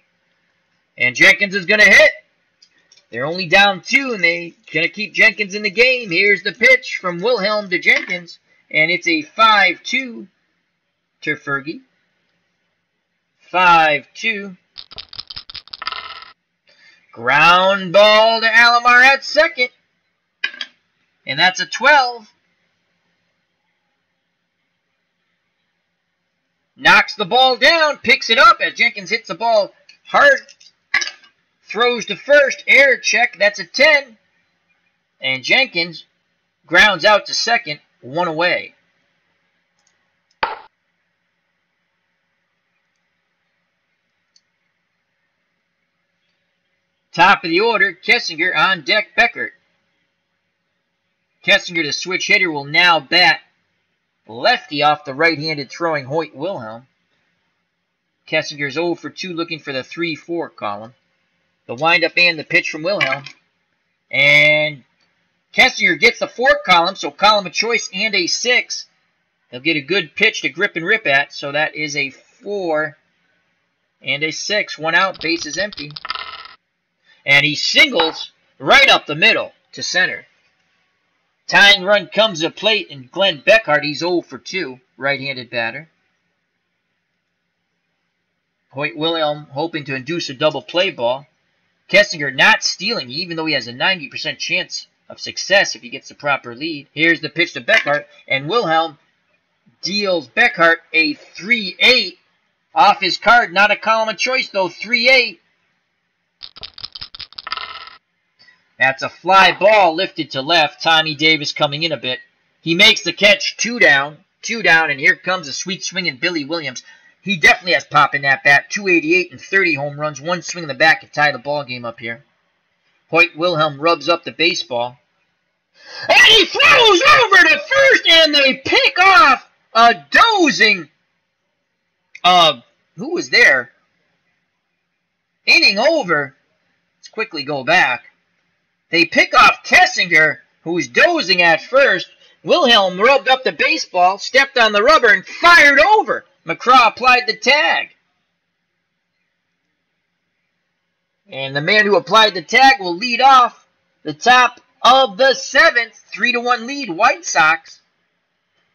And Jenkins is going to hit. They're only down 2, and they're going to keep Jenkins in the game. Here's the pitch from Wilhelm to Jenkins, and it's a 5-2 to Fergie. 5-2. Ground ball to Alomar at second. And that's a 12. Knocks the ball down, picks it up as Jenkins hits the ball hard. Throws to first, air check, that's a 10. And Jenkins grounds out to second, 1 away. Top of the order, Kessinger on deck, Beckert. Kessinger, the switch hitter, will now bat lefty off the right-handed throwing Hoyt Wilhelm. Kessinger's 0 for 2 looking for the 3-4 column. The windup and the pitch from Wilhelm. And Kessinger gets the 4 column, so column of choice and a 6. He'll get a good pitch to grip and rip at, so that is a 4 and a 6. 1 out, base is empty. And he singles right up the middle to center. Tying run comes to plate, and Glenn Beckhart, he's 0 for 2, right-handed batter. Hoyt Wilhelm hoping to induce a double play ball. Kessinger not stealing, even though he has a 90% chance of success if he gets the proper lead. Here's the pitch to Beckhart, and Wilhelm deals Beckhart a 3-8 off his card. Not a column of choice, though, 3-8. That's a fly ball lifted to left. Tommy Davis coming in a bit. He makes the catch, 2 down, and here comes a sweet swinging Billy Williams. He definitely has pop in that bat. 288 and 30 home runs. 1 swing in the back to tie the ball game up here. Hoyt Wilhelm rubs up the baseball. And he throws over to first, and they pick off a dozing who was there? Inning over. Let's quickly go back. They pick off Kessinger, who was dozing at first. Wilhelm rubbed up the baseball, stepped on the rubber, and fired over. McCraw applied the tag. And the man who applied the tag will lead off the top of the 7th. 3-1 lead, White Sox.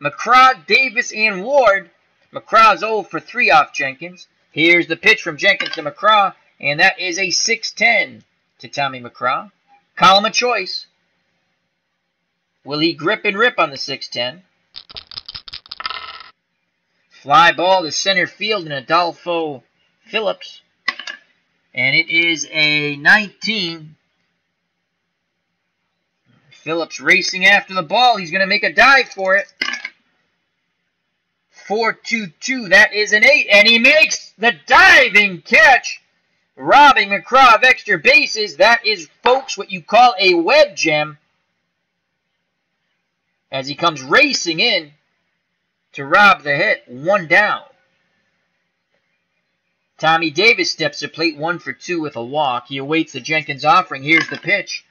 McCraw, Davis, and Ward. McCraw's 0 for 3 off Jenkins. Here's the pitch from Jenkins to McCraw, and that is a 6-10 to Tommy McCraw. Column of choice. Will he grip and rip on the 6-10? Fly ball to center field in Adolfo Phillips. And it is a 19. Phillips racing after the ball. He's going to make a dive for it. 4-2-2. That is an 8. And he makes the diving catch, robbing McCraw of extra bases. That is, folks, what you call a web gem. As he comes racing in to rob the hit. 1 down. Tommy Davis steps to plate 1 for 2 with a walk. He awaits the Jenkins offering. Here's the pitch.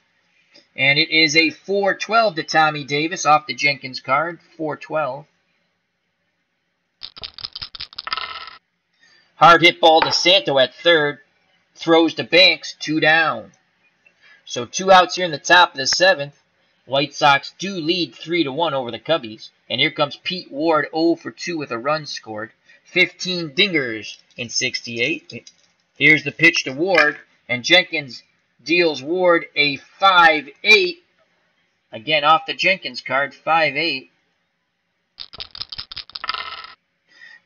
And it is a 4-12 to Tommy Davis off the Jenkins card. 4-12. Hard hit ball to Santo at third. Throws to Banks. 2 down. So 2 outs here in the top of the 7th. White Sox do lead 3-1 over the Cubbies. And here comes Pete Ward 0 for 2 with a run scored. 15 dingers in 68. Here's the pitch to Ward, and Jenkins deals Ward a 5-8. Again, off the Jenkins card, 5-8.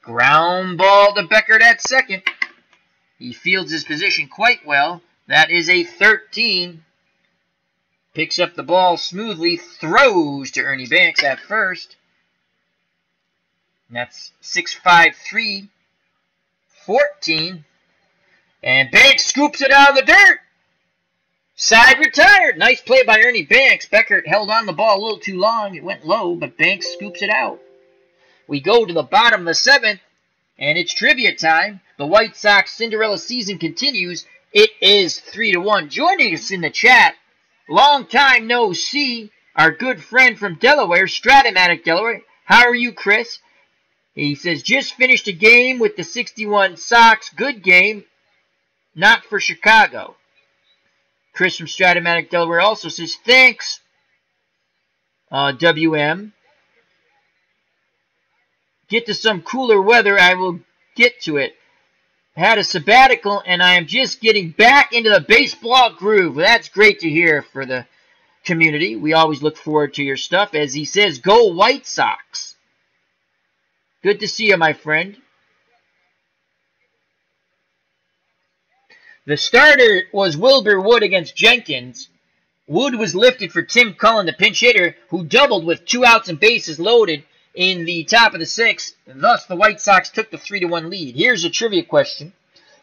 Ground ball to Beckert at second. He fields his position quite well. That is a 13. Picks up the ball smoothly, throws to Ernie Banks at first. And that's 6-5-3, 14. And Banks scoops it out of the dirt. Side retired. Nice play by Ernie Banks. Beckert held on the ball a little too long. It went low, but Banks scoops it out. We go to the bottom of the 7th, and it's trivia time. The White Sox Cinderella season continues. It is 3-1. Joining us in the chat, long time no see, our good friend from Delaware, Strat-O-Matic, Delaware. How are you, Chris? He says, just finished a game with the 61 Sox. Good game. Not for Chicago. Chris from Strat-O-Matic, Delaware also says, thanks, WM. Get to some cooler weather. I will get to it. Had a sabbatical, and I am just getting back into the baseball groove. Well, that's great to hear for the community. We always look forward to your stuff. As he says, go White Sox. Good to see you, my friend. The starter was Wilbur Wood against Jenkins. Wood was lifted for Tim Cullen, the pinch hitter, who doubled with 2 outs and bases loaded in the top of the 6th. Thus, the White Sox took the 3-1 lead. Here's a trivia question.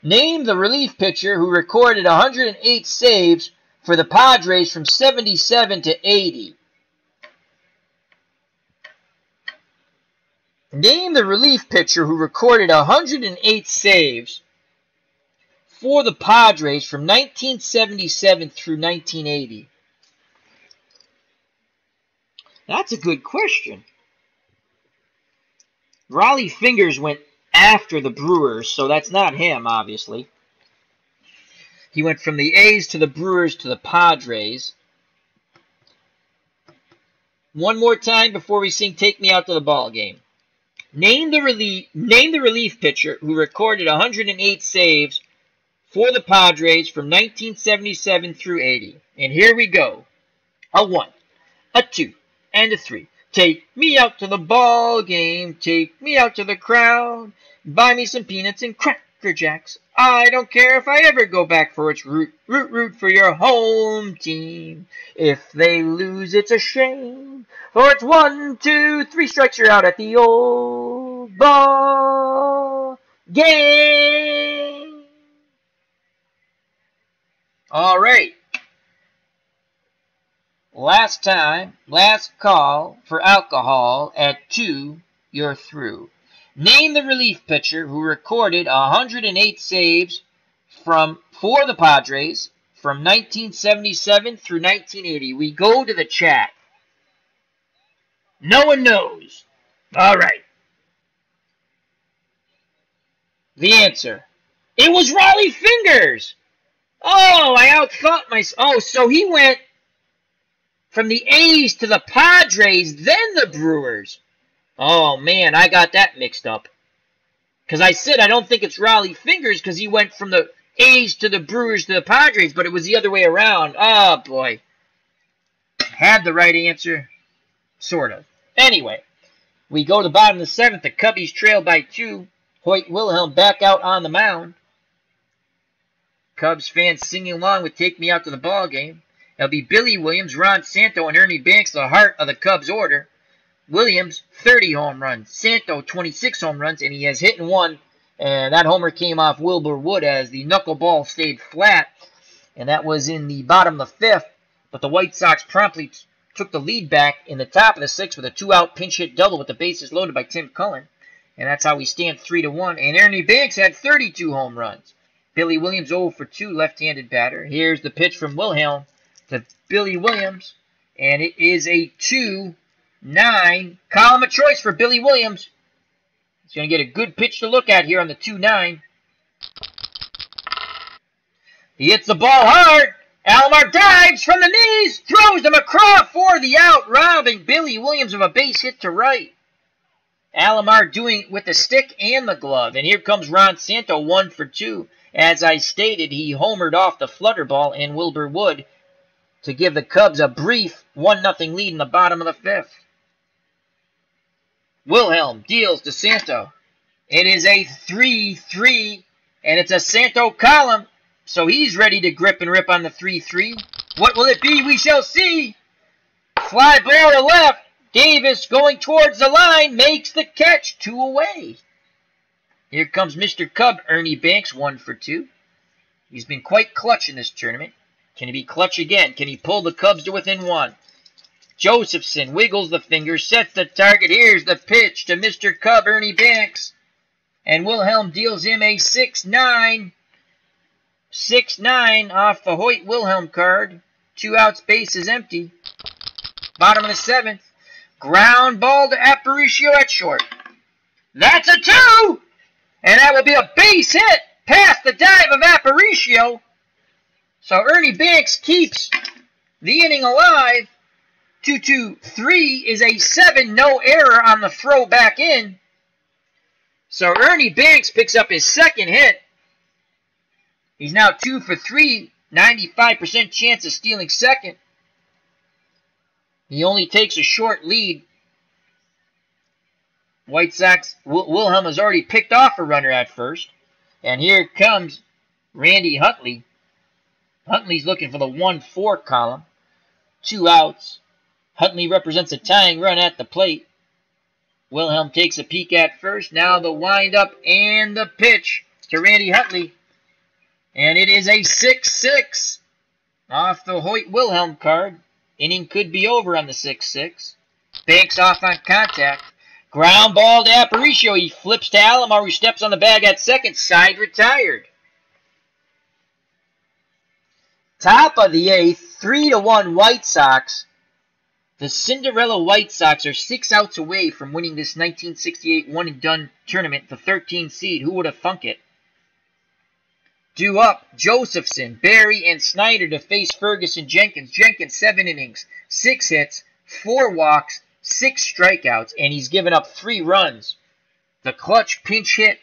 Name the relief pitcher who recorded 108 saves for the Padres from 77 to 80. Name the relief pitcher who recorded 108 saves for the Padres from 1977 through 1980. That's a good question. Raleigh Fingers went after the Brewers, so that's not him, obviously. He went from the A's to the Brewers to the Padres. One more time before we sing Take Me Out to the Ball Game. Name the relief pitcher who recorded 108 saves for the Padres from 1977 through 80. And here we go. A 1, a 2, and a 3. Take me out to the ball game. Take me out to the crowd. Buy me some peanuts and Cracker Jacks. I don't care if I ever go back for its root for your home team. If they lose, it's a shame. For it's 1, 2, 3 strikes, you're out at the old ball game. All right. Last time, last call for alcohol at 2, you're through. Name the relief pitcher who recorded 108 saves for the Padres from 1977 through 1980. We go to the chat. No one knows. All right. The answer. It was Raleigh Fingers. Oh, I outthought myself. Oh, so he went from the A's to the Padres, then the Brewers. Oh, man, I got that mixed up. Because I said I don't think it's Raleigh Fingers because he went from the A's to the Brewers to the Padres, but it was the other way around. Oh, boy. Had the right answer. Sort of. Anyway, we go to the bottom of the seventh. The Cubbies trail by 2. Hoyt Wilhelm back out on the mound. Cubs fans singing along with Take Me Out to the Ball Game. It'll be Billy Williams, Ron Santo, and Ernie Banks, the heart of the Cubs order. Williams, 30 home runs. Santo, 26 home runs, and he has hit and won. And that homer came off Wilbur Wood as the knuckleball stayed flat. And that was in the bottom of the fifth. But the White Sox promptly took the lead back in the top of the sixth with a 2-out pinch hit double with the bases loaded by Tim Cullen. And that's how we stand 3-1. And Ernie Banks had 32 home runs. Billy Williams 0 for 2, left-handed batter. Here's the pitch from Wilhelm to Billy Williams. And it is a 2-9 column of choice for Billy Williams. He's going to get a good pitch to look at here on the 2-9. He hits the ball hard. Alomar dives from the knees, throws them across for the out, robbing Billy Williams of a base hit to right. Alomar doing it with the stick and the glove. And here comes Ron Santo, 1 for 2. As I stated, he homered off the flutter ball and Wilbur Wood to give the Cubs a brief 1-0 lead in the bottom of the fifth. Wilhelm deals to Santo. It is a 3-3, and it's a Santo column, so he's ready to grip and rip on the 3-3. What will it be? We shall see. Fly ball to left. Davis going towards the line makes the catch, 2 away. Here comes Mr. Cub, Ernie Banks, 1 for 2. He's been quite clutch in this tournament. Can he be clutch again? Can he pull the Cubs to within 1? Josephson wiggles the finger, sets the target. Here's the pitch to Mr. Cub, Ernie Banks. And Wilhelm deals him a 6-9. 6-9 off the Hoyt Wilhelm card. 2 outs, base is empty. Bottom of the seventh. Ground ball to Aparicio at short. That's a 2! And that will be a base hit past the dive of Aparicio. So Ernie Banks keeps the inning alive. 2-2-3 is a 7, no error on the throw back in. So Ernie Banks picks up his second hit. He's now 2 for 3, 95% chance of stealing second. He only takes a short lead. White Sox, Wilhelm has already picked off a runner at first. And here comes Randy Huntley. Huntley's looking for the 1-4 column. 2 outs. Huntley represents a tying run at the plate. Wilhelm takes a peek at first. Now the windup and the pitch to Randy Huntley. And it is a 6-6 off the Hoyt Wilhelm card. Inning could be over on the 6-6. Banks off on contact. Ground ball to Aparicio. He flips to Alomar, who steps on the bag at second. Side retired. Top of the eighth, 3-1 White Sox. The Cinderella White Sox are 6 outs away from winning this 1968 one-and-done tournament, the 13th seed. Who would have thunk it? Due up, Josephson, Barry, and Snyder to face Ferguson Jenkins. Jenkins, 7 innings, 6 hits, 4 walks, 6 strikeouts, and he's given up 3 runs. The clutch pinch hit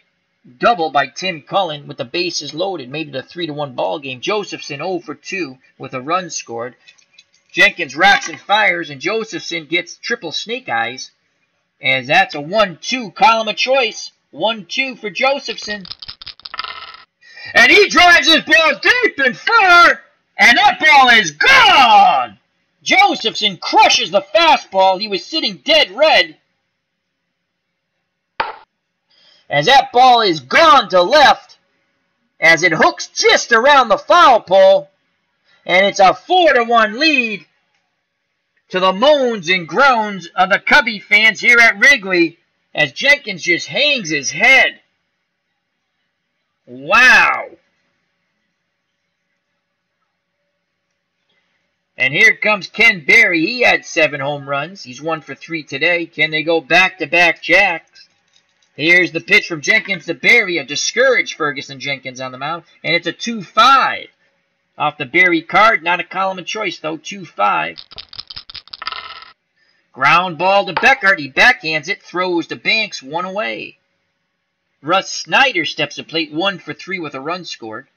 double by Tim Cullen with the bases loaded made it a 3-1 ball game. Josephson 0 for 2 with a run scored. Jenkins rocks and fires, and Josephson gets triple snake eyes, as that's a 1-2 column of choice. 1-2 for Josephson. And he drives his ball deep and far, and that ball is gone! Josephson crushes the fastball. He was sitting dead red. As that ball is gone to left, as it hooks just around the foul pole, and it's a 4-1 lead to the moans and groans of the Cubby fans here at Wrigley, as Jenkins just hangs his head. Wow. And here comes Ken Berry. He had 7 home runs. He's 1 for 3 today. Can they go back-to-back jacks? Here's the pitch from Jenkins to Berry. A discouraged Ferguson Jenkins on the mound. And it's a 2-5. Off the Berry card. Not a column of choice, though. 2-5. Ground ball to Beckert. He backhands it. Throws to Banks. 1 away. Russ Snyder steps to plate. 1 for 3 with a run scored.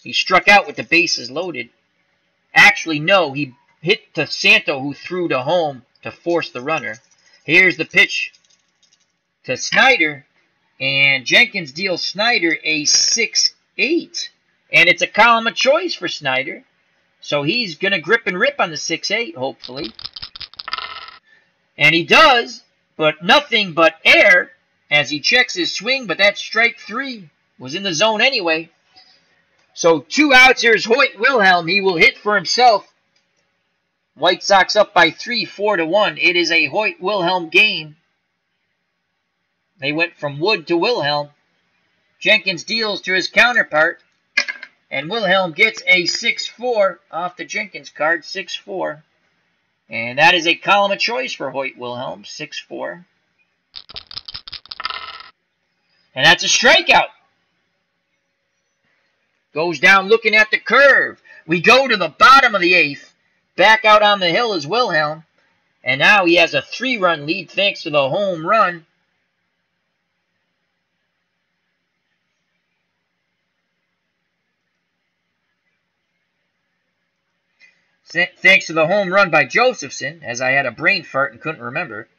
He struck out with the bases loaded. Actually, no. He hit to Santo, who threw to home to force the runner. Here's the pitch to Snyder. And Jenkins deals Snyder a 6-8. And it's a column of choice for Snyder. So he's going to grip and rip on the 6-8, hopefully. And he does, but nothing but air as he checks his swing. But that strike 3 was in the zone anyway. So 2 outs. Here's Hoyt Wilhelm. He will hit for himself. White Sox up by 3, 4-1. It is a Hoyt Wilhelm game. They went from Wood to Wilhelm. Jenkins deals to his counterpart. And Wilhelm gets a 6-4 off the Jenkins card, 6-4. And that is a column of choice for Hoyt Wilhelm, 6-4. And that's a strikeout. Goes down looking at the curve. We go to the bottom of the 8th. Back out on the hill is Wilhelm. And now he has a 3-run lead thanks to the home run. Thanks to the home run by Josephson, as I had a brain fart and couldn't remember.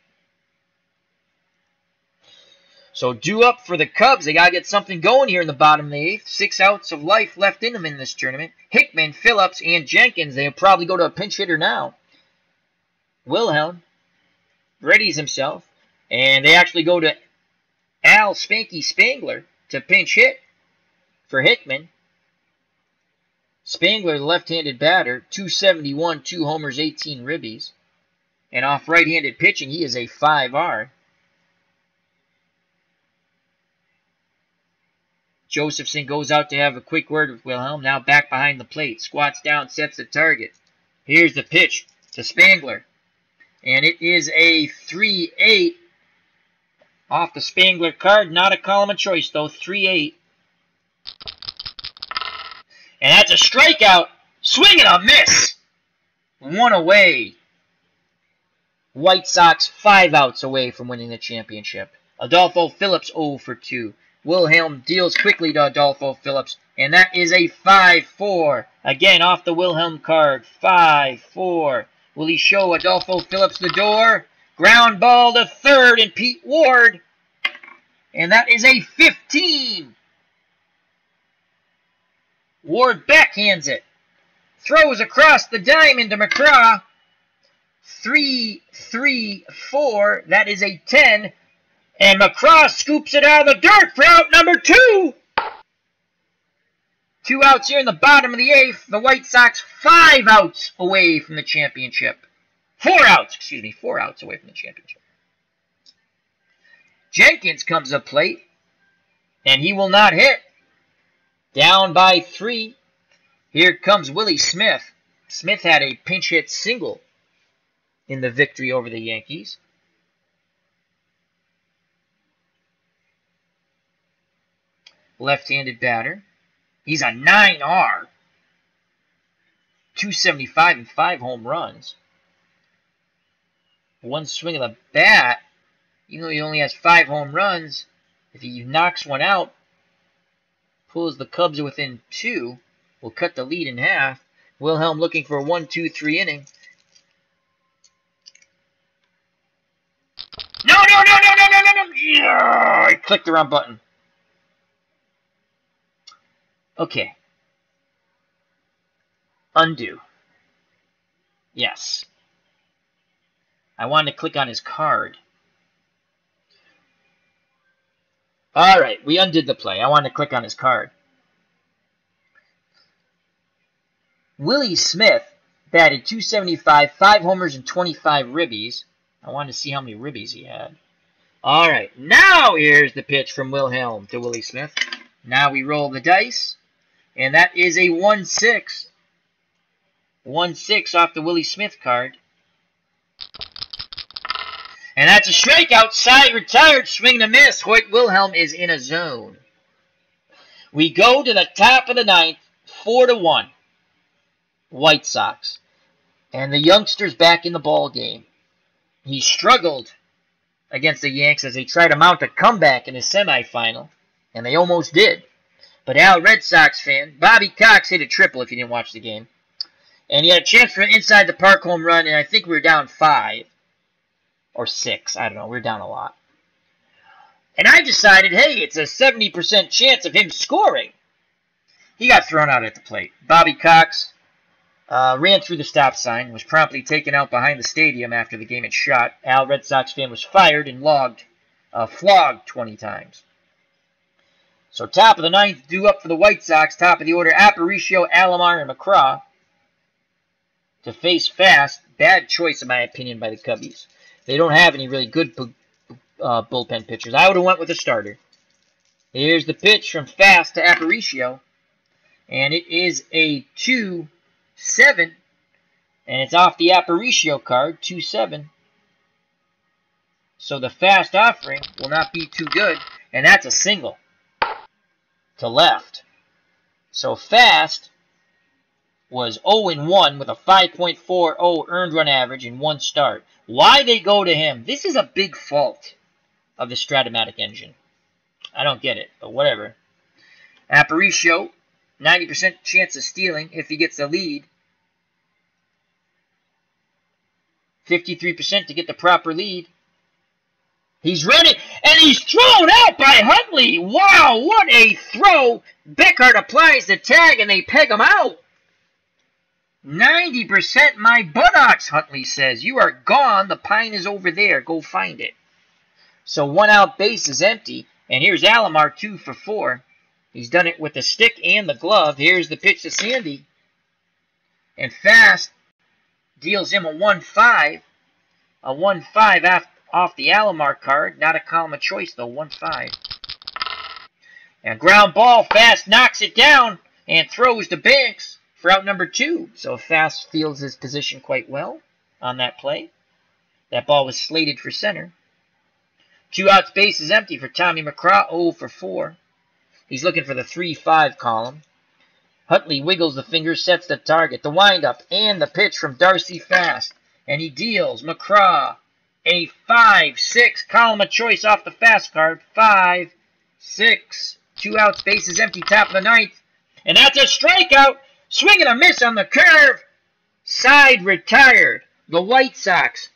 So due up for the Cubs. They got to get something going here in the bottom of the 8th. 6 outs of life left in them in this tournament. Hickman, Phillips, and Jenkins. They'll probably go to a pinch hitter now. Wilhelm readies himself. And they actually go to Al Spanky Spangler to pinch hit for Hickman. Spangler, the left-handed batter, 271, 2 homers, 18 ribbies. And off right-handed pitching, he is a 5R. Josephson goes out to have a quick word with Wilhelm. Now back behind the plate. Squats down, sets the target. Here's the pitch to Spangler. And it is a 3-8 off the Spangler card. Not a column of choice, though. 3-8. And that's a strikeout. Swing and a miss. 1 away. White Sox 5 outs away from winning the championship. Adolfo Phillips 0 for 2. Wilhelm deals quickly to Adolfo Phillips. And that is a 5-4. Again, off the Wilhelm card. 5-4. Will he show Adolfo Phillips the door? Ground ball to third and Pete Ward. And that is a 15. Ward backhands it. Throws across the diamond to McCraw. 3-3-4. That is a 10. And McCraw scoops it out of the dirt for out number 2. 2 outs here in the bottom of the 8th. The White Sox 5 outs away from the championship. 4 outs away from the championship. Jenkins comes up plate. And he will not hit. Down by 3. Here comes Willie Smith. Smith had a pinch hit single in the victory over the Yankees. Left-handed batter. He's a 9R. 275 and 5 home runs. 1 swing of the bat. Even though he only has 5 home runs, if he knocks one out, pulls the Cubs within 2, will cut the lead in half. Wilhelm looking for a 1-2-3 inning. No! Yeah, I clicked the wrong button. Okay. Undo. Yes. I wanted to click on his card. Alright, we undid the play. I wanted to click on his card. Willie Smith batted .275, 5 homers and 25 ribbies. I wanted to see how many ribbies he had. Alright, now here's the pitch from Wilhelm to Willie Smith. Now we roll the dice. And that is a 1-6. 1-6 off the Willie Smith card. And that's a strikeout. Side retired. Swing and a miss. Hoyt Wilhelm is in a zone. We go to the top of the ninth. 4-1. White Sox. And the youngster's back in the ball game. He struggled against the Yanks as they tried to mount a comeback in the semifinal. And they almost did. But Al, Red Sox fan, Bobby Cox hit a triple if you didn't watch the game. And he had a chance for an inside the park home run, and I think we were down 5 or 6. I don't know. We were down a lot. And I decided, hey, it's a 70% chance of him scoring. He got thrown out at the plate. Bobby Cox ran through the stop sign, was promptly taken out behind the stadium after the game had shot. Al, Red Sox fan, was fired and flogged 20 times. So top of the ninth, due up for the White Sox. Top of the order, Aparicio, Alomar, and McCraw to face Fast. Bad choice, in my opinion, by the Cubbies. They don't have any really good bullpen pitchers. I would have went with a starter. Here's the pitch from Fast to Aparicio. And it is a 2-7. And it's off the Aparicio card, 2-7. So the Fast offering will not be too good. And that's a single to left. So Fast was 0-1 with a 5.40 earned run average in 1 start. Why they go to him? This is a big fault of the Strat-O-Matic engine. I don't get it, but whatever. Aparicio, 90% chance of stealing if he gets the lead. 53% to get the proper lead. He's ready, and he's thrown out by Huntley. Wow, what a throw. Beckhart applies the tag, and they peg him out. 90% my buttocks, Huntley says. You are gone. The pine is over there. Go find it. So 1 out, base is empty. And here's Alomar, 2 for 4. He's done it with the stick and the glove. Here's the pitch to Sandy. And Fast deals him a 1-5. A 1-5 off the Alomar card. Not a column of choice, though. 1-5. And ground ball. Fast knocks it down and throws to Banks for out number 2. So Fast fields his position quite well on that play. That ball was slated for center. 2 outs, base is empty for Tommy McCraw, 0 for 4. He's looking for the 3-5 column. Huntley wiggles the fingers, sets the target, the windup, and the pitch from Darcy Fast. And he deals McCraw a 5-6 column of choice off the Fast card. 5-6. 2 outs, base is empty, top of the ninth. And that's a strikeout. Swing and a miss on the curve. Side retired. The White Sox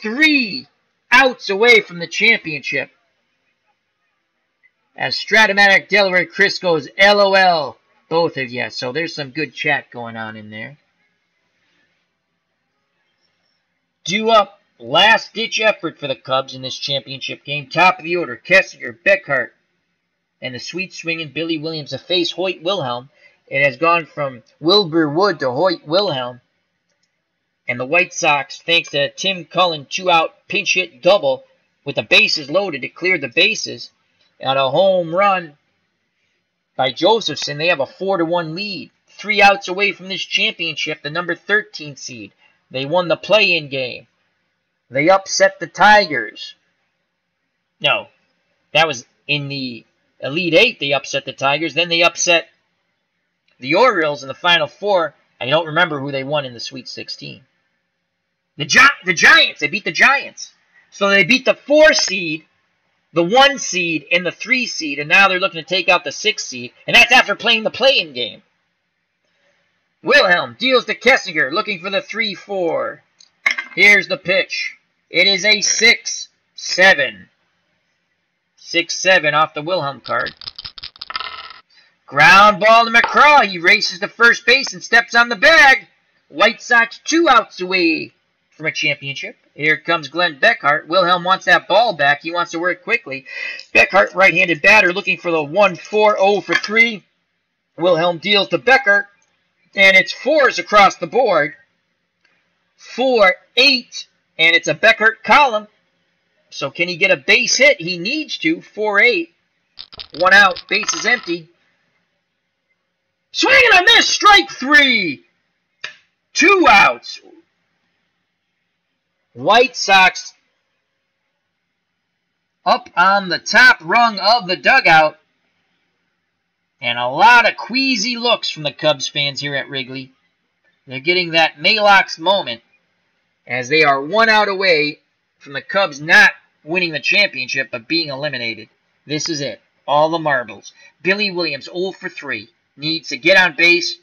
3 outs away from the championship. As Strat-O-Matic, Delaware, Chris goes LOL. Both of you. So there's some good chat going on in there. Due up. Last-ditch effort for the Cubs in this championship game. Top of the order. Kessinger, Beckhart, and the sweet-swinging Billy Williams to face Hoyt Wilhelm. It has gone from Wilbur Wood to Hoyt Wilhelm. And the White Sox, thanks to a Tim Cullen 2-out pinch hit double with the bases loaded to clear the bases, and a home run by Josephson, they have a 4-1 lead. 3 outs away from this championship, the number 13 seed. They won the play-in game. They upset the Tigers. No, that was in the Elite 8 they upset the Tigers. Then they upset the Orioles in the Final Four. I don't remember who they won in the Sweet 16. The Giants. They beat the Giants. So they beat the 4 seed, the 1 seed, and the 3 seed. And now they're looking to take out the 6 seed. And that's after playing the play-in game. Wilhelm deals to Kessinger, looking for the 3-4. Here's the pitch. It is a 6-7. 6-7 off the Wilhelm card. Ground ball to McCraw. He races to first base and steps on the bag. White Sox 2 outs away from a championship. Here comes Glenn Beckhart. Wilhelm wants that ball back. He wants to work quickly. Beckhart, right-handed batter, looking for the 1-4, 0 for 3. Wilhelm deals to Beckhart, and it's 4s across the board. 4-8, and it's a Beckhart column. So can he get a base hit? He needs to. 4-8. 1 out. Base is empty. Swing and a miss. Strike 3. 2 outs. White Sox up on the top rung of the dugout. And a lot of queasy looks from the Cubs fans here at Wrigley. They're getting that Malox moment as they are 1 out away from the Cubs not winning the championship but being eliminated. This is it. All the marbles. Billy Williams, 0 for 3. Needs to get on base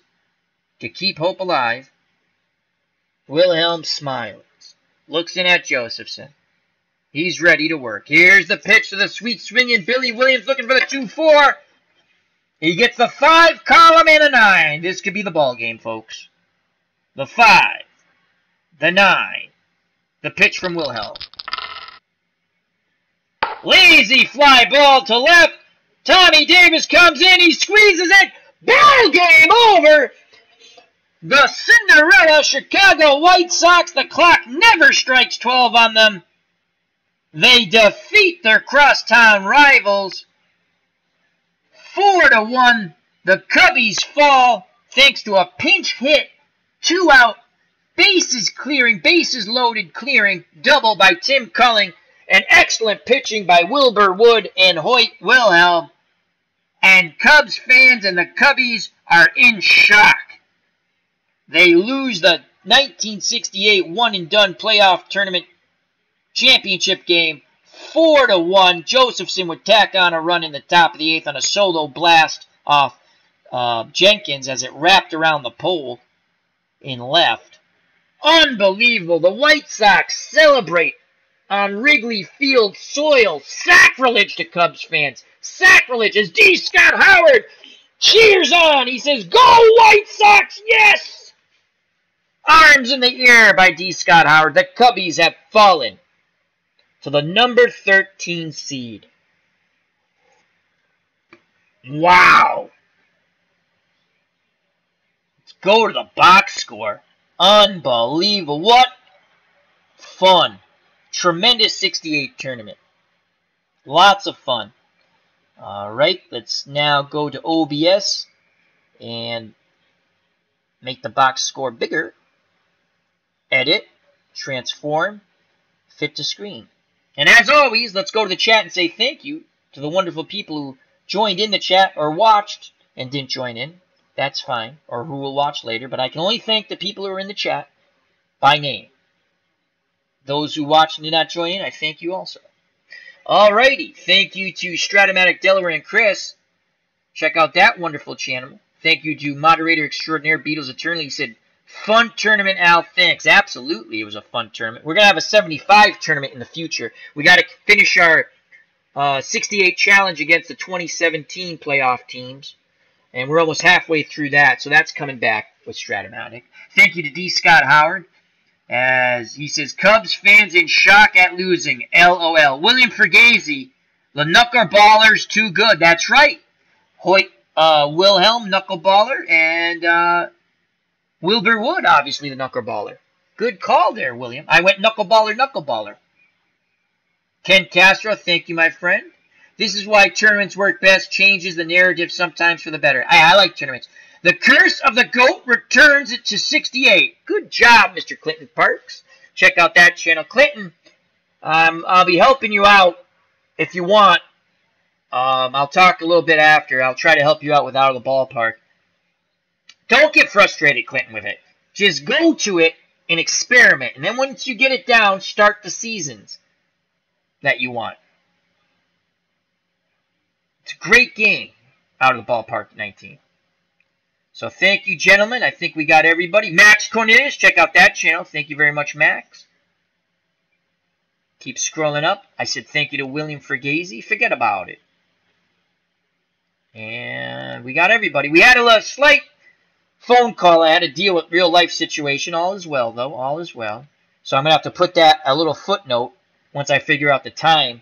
to keep hope alive. Wilhelm smiles. Looks in at Josephson. He's ready to work. Here's the pitch to the sweet swinging Billy Williams looking for the 2-4. He gets the 5 column and a 9. This could be the ball game, folks. The 5. The 9. The pitch from Wilhelm. Lazy fly ball to left. Tommy Davis comes in. He squeezes it. Ball game over. The Cinderella Chicago White Sox. The clock never strikes 12 on them. They defeat their crosstown rivals. 4-1. The Cubbies fall thanks to a pinch hit. 2 out. Bases clearing. Bases loaded clearing. Double by Tim Culling. And excellent pitching by Wilbur Wood and Hoyt Wilhelm. And Cubs fans and the Cubbies are in shock. They lose the 1968 one-and-done playoff tournament championship game 4-1. Josephson would tack on a run in the top of the 8th on a solo blast off Jenkins as it wrapped around the pole in left. Unbelievable. The White Sox celebrate on Wrigley Field soil. Sacrilege to Cubs fans. Sacrilege as D. Scott Howard cheers on. He says, "Go White Sox, yes!" Arms in the air by D. Scott Howard. The Cubbies have fallen to the number 13 seed. Wow. Let's go to the box score. Unbelievable. What fun. Tremendous 68 tournament. Lots of fun. All right, let's now go to OBS and make the box score bigger. Edit, transform, fit to screen. And as always, let's go to the chat and say thank you to the wonderful people who joined in the chat or watched and didn't join in. That's fine, or who will watch later, but I can only thank the people who are in the chat by name. Those who watched and did not join in, I thank you also. Alrighty, thank you to Strat-O-Matic Delaware and Chris. Check out that wonderful channel. Thank you to Moderator Extraordinaire Beatles Eternally. He said, "Fun tournament, Al, thanks." Absolutely, it was a fun tournament. We're going to have a 75 tournament in the future. We got to finish our 68 challenge against the 2017 playoff teams. And we're almost halfway through that, so that's coming back with Strat-O-Matic. Thank you to D. Scott Howard. As he says, "Cubs fans in shock at losing. LOL. William Fergazzi, the knuckleballer's too good." That's right. Hoyt Wilhelm, knuckleballer, and Wilbur Wood, obviously the knuckleballer. Good call there, William. I went knuckleballer. Ken Castro, thank you, my friend. "This is why tournaments work best. Changes the narrative sometimes for the better." I like tournaments. "The curse of the GOAT returns it to 68. Good job, Mr. Clinton Parks. Check out that channel. Clinton, I'll be helping you out if you want. I'll talk a little bit after. I'll try to help you out with Out of the Ballpark. Don't get frustrated, Clinton, with it. Just go to it and experiment. And then once you get it down, start the seasons that you want. It's a great game, Out of the Ballpark 19. So thank you, gentlemen. I think we got everybody. Max Cornelius, check out that channel. Thank you very much, Max. Keep scrolling up. I said thank you to William Fergazzi. Forget about it. And we got everybody. We had a slight phone call. I had to deal with real-life situation. All is well, though. All is well. So I'm going to have to put that, a little footnote, once I figure out the time.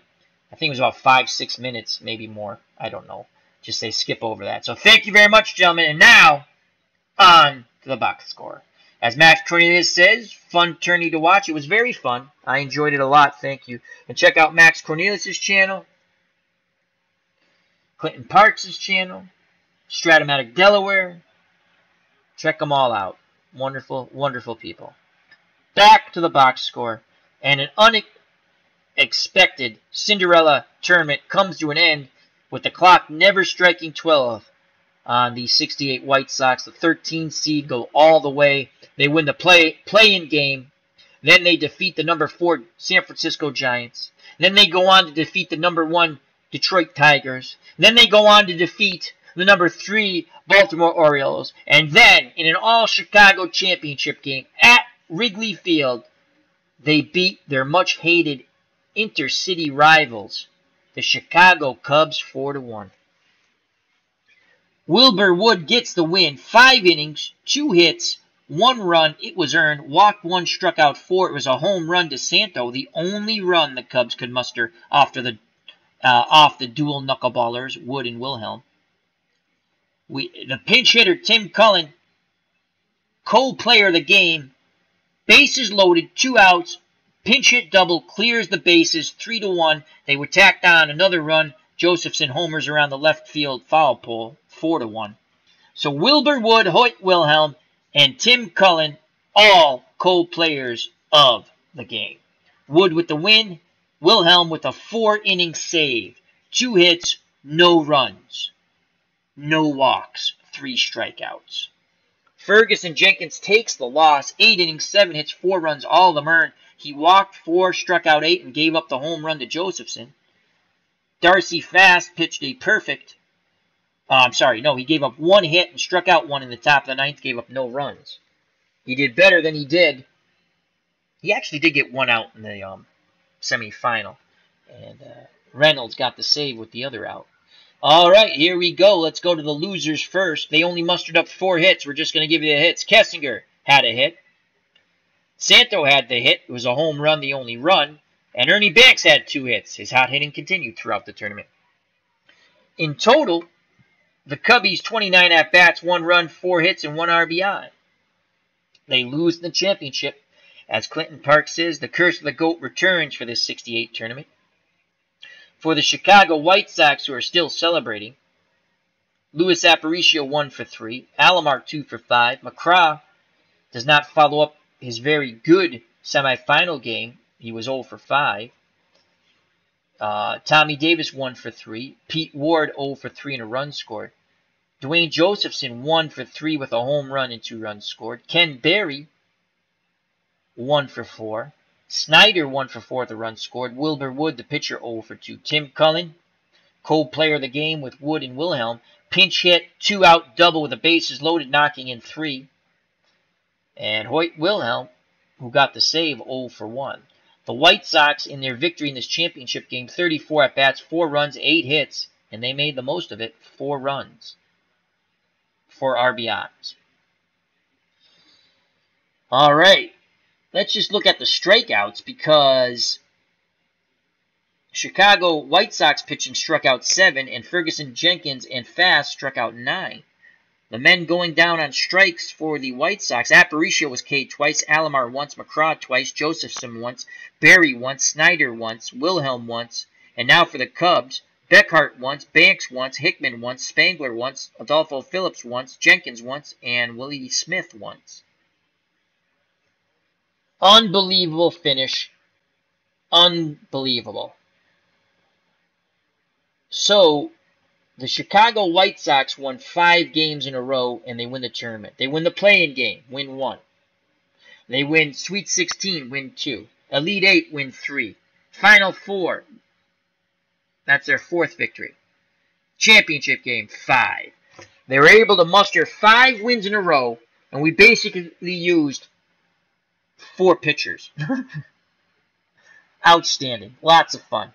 I think it was about 5-6 minutes, maybe more. I don't know. Just say skip over that. So thank you very much, gentlemen. And now, on to the box score. As Max Cornelius says, fun tourney to watch. It was very fun. I enjoyed it a lot. Thank you. And check out Max Cornelius' channel, Clinton Parks' channel, Strat-O-Matic Delaware. Check them all out. Wonderful, wonderful people. Back to the box score. And an unexpected Cinderella tournament comes to an end with the clock never striking 12 on the 68 White Sox. The 13 seed go all the way. They win the play-in game. Then they defeat the number 4 San Francisco Giants. Then they go on to defeat the number 1 Detroit Tigers. Then they go on to defeat the number 3 Baltimore Orioles. And then, in an all-Chicago championship game at Wrigley Field, they beat their much-hated intercity rivals, the Chicago Cubs, 4-1. Wilbur Wood gets the win. 5 innings, 2 hits, 1 run. It was earned. Walked 1, struck out 4. It was a home run to Santo, the only run the Cubs could muster off the dual knuckleballers, Wood and Wilhelm. The pinch hitter, Tim Cullen, co-player of the game, bases loaded, 2 outs, pinch hit double, clears the bases, 3-1. They were tacked on another run. Josephson homers around the left field foul pole, 4-1. So Wilbur Wood, Hoyt Wilhelm, and Tim Cullen, all co-players of the game. Wood with the win, Wilhelm with a 4-inning save. 2 hits, no runs. No walks, 3 strikeouts. Ferguson Jenkins takes the loss. 8 innings, 7 hits, 4 runs, all of them earned. He walked 4, struck out 8, and gave up the home run to Josephson. Darcy Fast pitched a perfect. He gave up 1 hit and struck out 1 in the top of the 9th, gave up no runs. He did better than he did. He actually did get 1 out in the semifinal. And Reynolds got the save with the other out. All right, here we go. Let's go to the losers first. They only mustered up 4 hits. We're just going to give you the hits. Kessinger had a hit. Santo had the hit. It was a home run, the only run. And Ernie Banks had 2 hits. His hot hitting continued throughout the tournament. In total, the Cubbies 29 at-bats, 1 run, 4 hits, and 1 RBI. They lose the championship. As Clinton Park says, the curse of the GOAT returns for this 68 tournament. For the Chicago White Sox, who are still celebrating, Luis Aparicio 1 for 3, Alomar 2 for 5. McCraw does not follow up his very good semifinal game. He was 0 for 5. Tommy Davis 1 for 3. Pete Ward 0 for 3 and a run scored. Dwayne Josephson 1 for 3 with a home run and 2 runs scored. Ken Berry 1 for 4. Snyder 1 for 4 with a run scored. Wilbur Wood, the pitcher, 0 for 2. Tim Cullen, co-player of the game with Wood and Wilhelm, pinch hit, 2-out double with the bases loaded, knocking in 3. And Hoyt Wilhelm, who got the save, 0 for 1. The White Sox, in their victory in this championship game, 34 at-bats, 4 runs, 8 hits, and they made the most of it, 4 runs, 4 RBIs. All right. Let's just look at the strikeouts, because Chicago White Sox pitching struck out 7, and Ferguson Jenkins and Fast struck out 9. The men going down on strikes for the White Sox: Aparicio was K'd twice, Alomar once, McCraw twice, Josephson once, Berry once, Snyder once, Wilhelm once, and now for the Cubs: Beckhart once, Banks once, Hickman once, Spangler once, Adolfo Phillips once, Jenkins once, and Willie Smith once. Unbelievable finish. Unbelievable. So, the Chicago White Sox won 5 games in a row, and they win the tournament. They win the play-in game, win 1. They win Sweet 16, win 2. Elite 8, win 3. Final 4, that's their 4th victory. Championship game, 5. They were able to muster 5 wins in a row, and we basically used 4 pitchers. Outstanding. Lots of fun.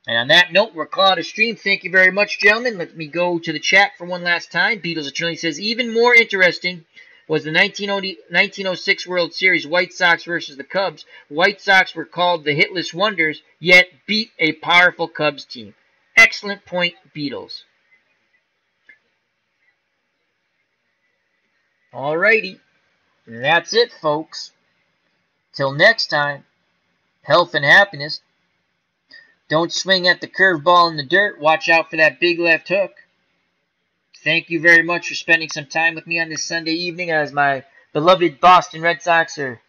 And on that note, we're calling a stream. Thank you very much, gentlemen. Let me go to the chat for one last time. Beatles Eternally says, even more interesting was the 1906 World Series, White Sox versus the Cubs. White Sox were called the hitless wonders, yet beat a powerful Cubs team. Excellent point, Beatles. Alrighty. And that's it, folks. Till next time, health and happiness. Don't swing at the curveball in the dirt. Watch out for that big left hook. Thank you very much for spending some time with me on this Sunday evening as my beloved Boston Red Sox are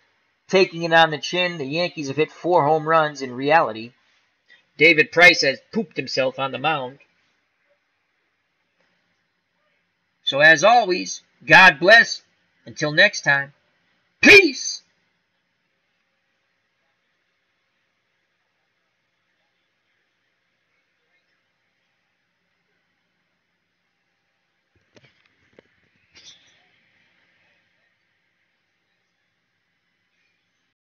taking it on the chin. The Yankees have hit 4 home runs in reality. David Price has pooped himself on the mound. So as always, God bless. Until next time.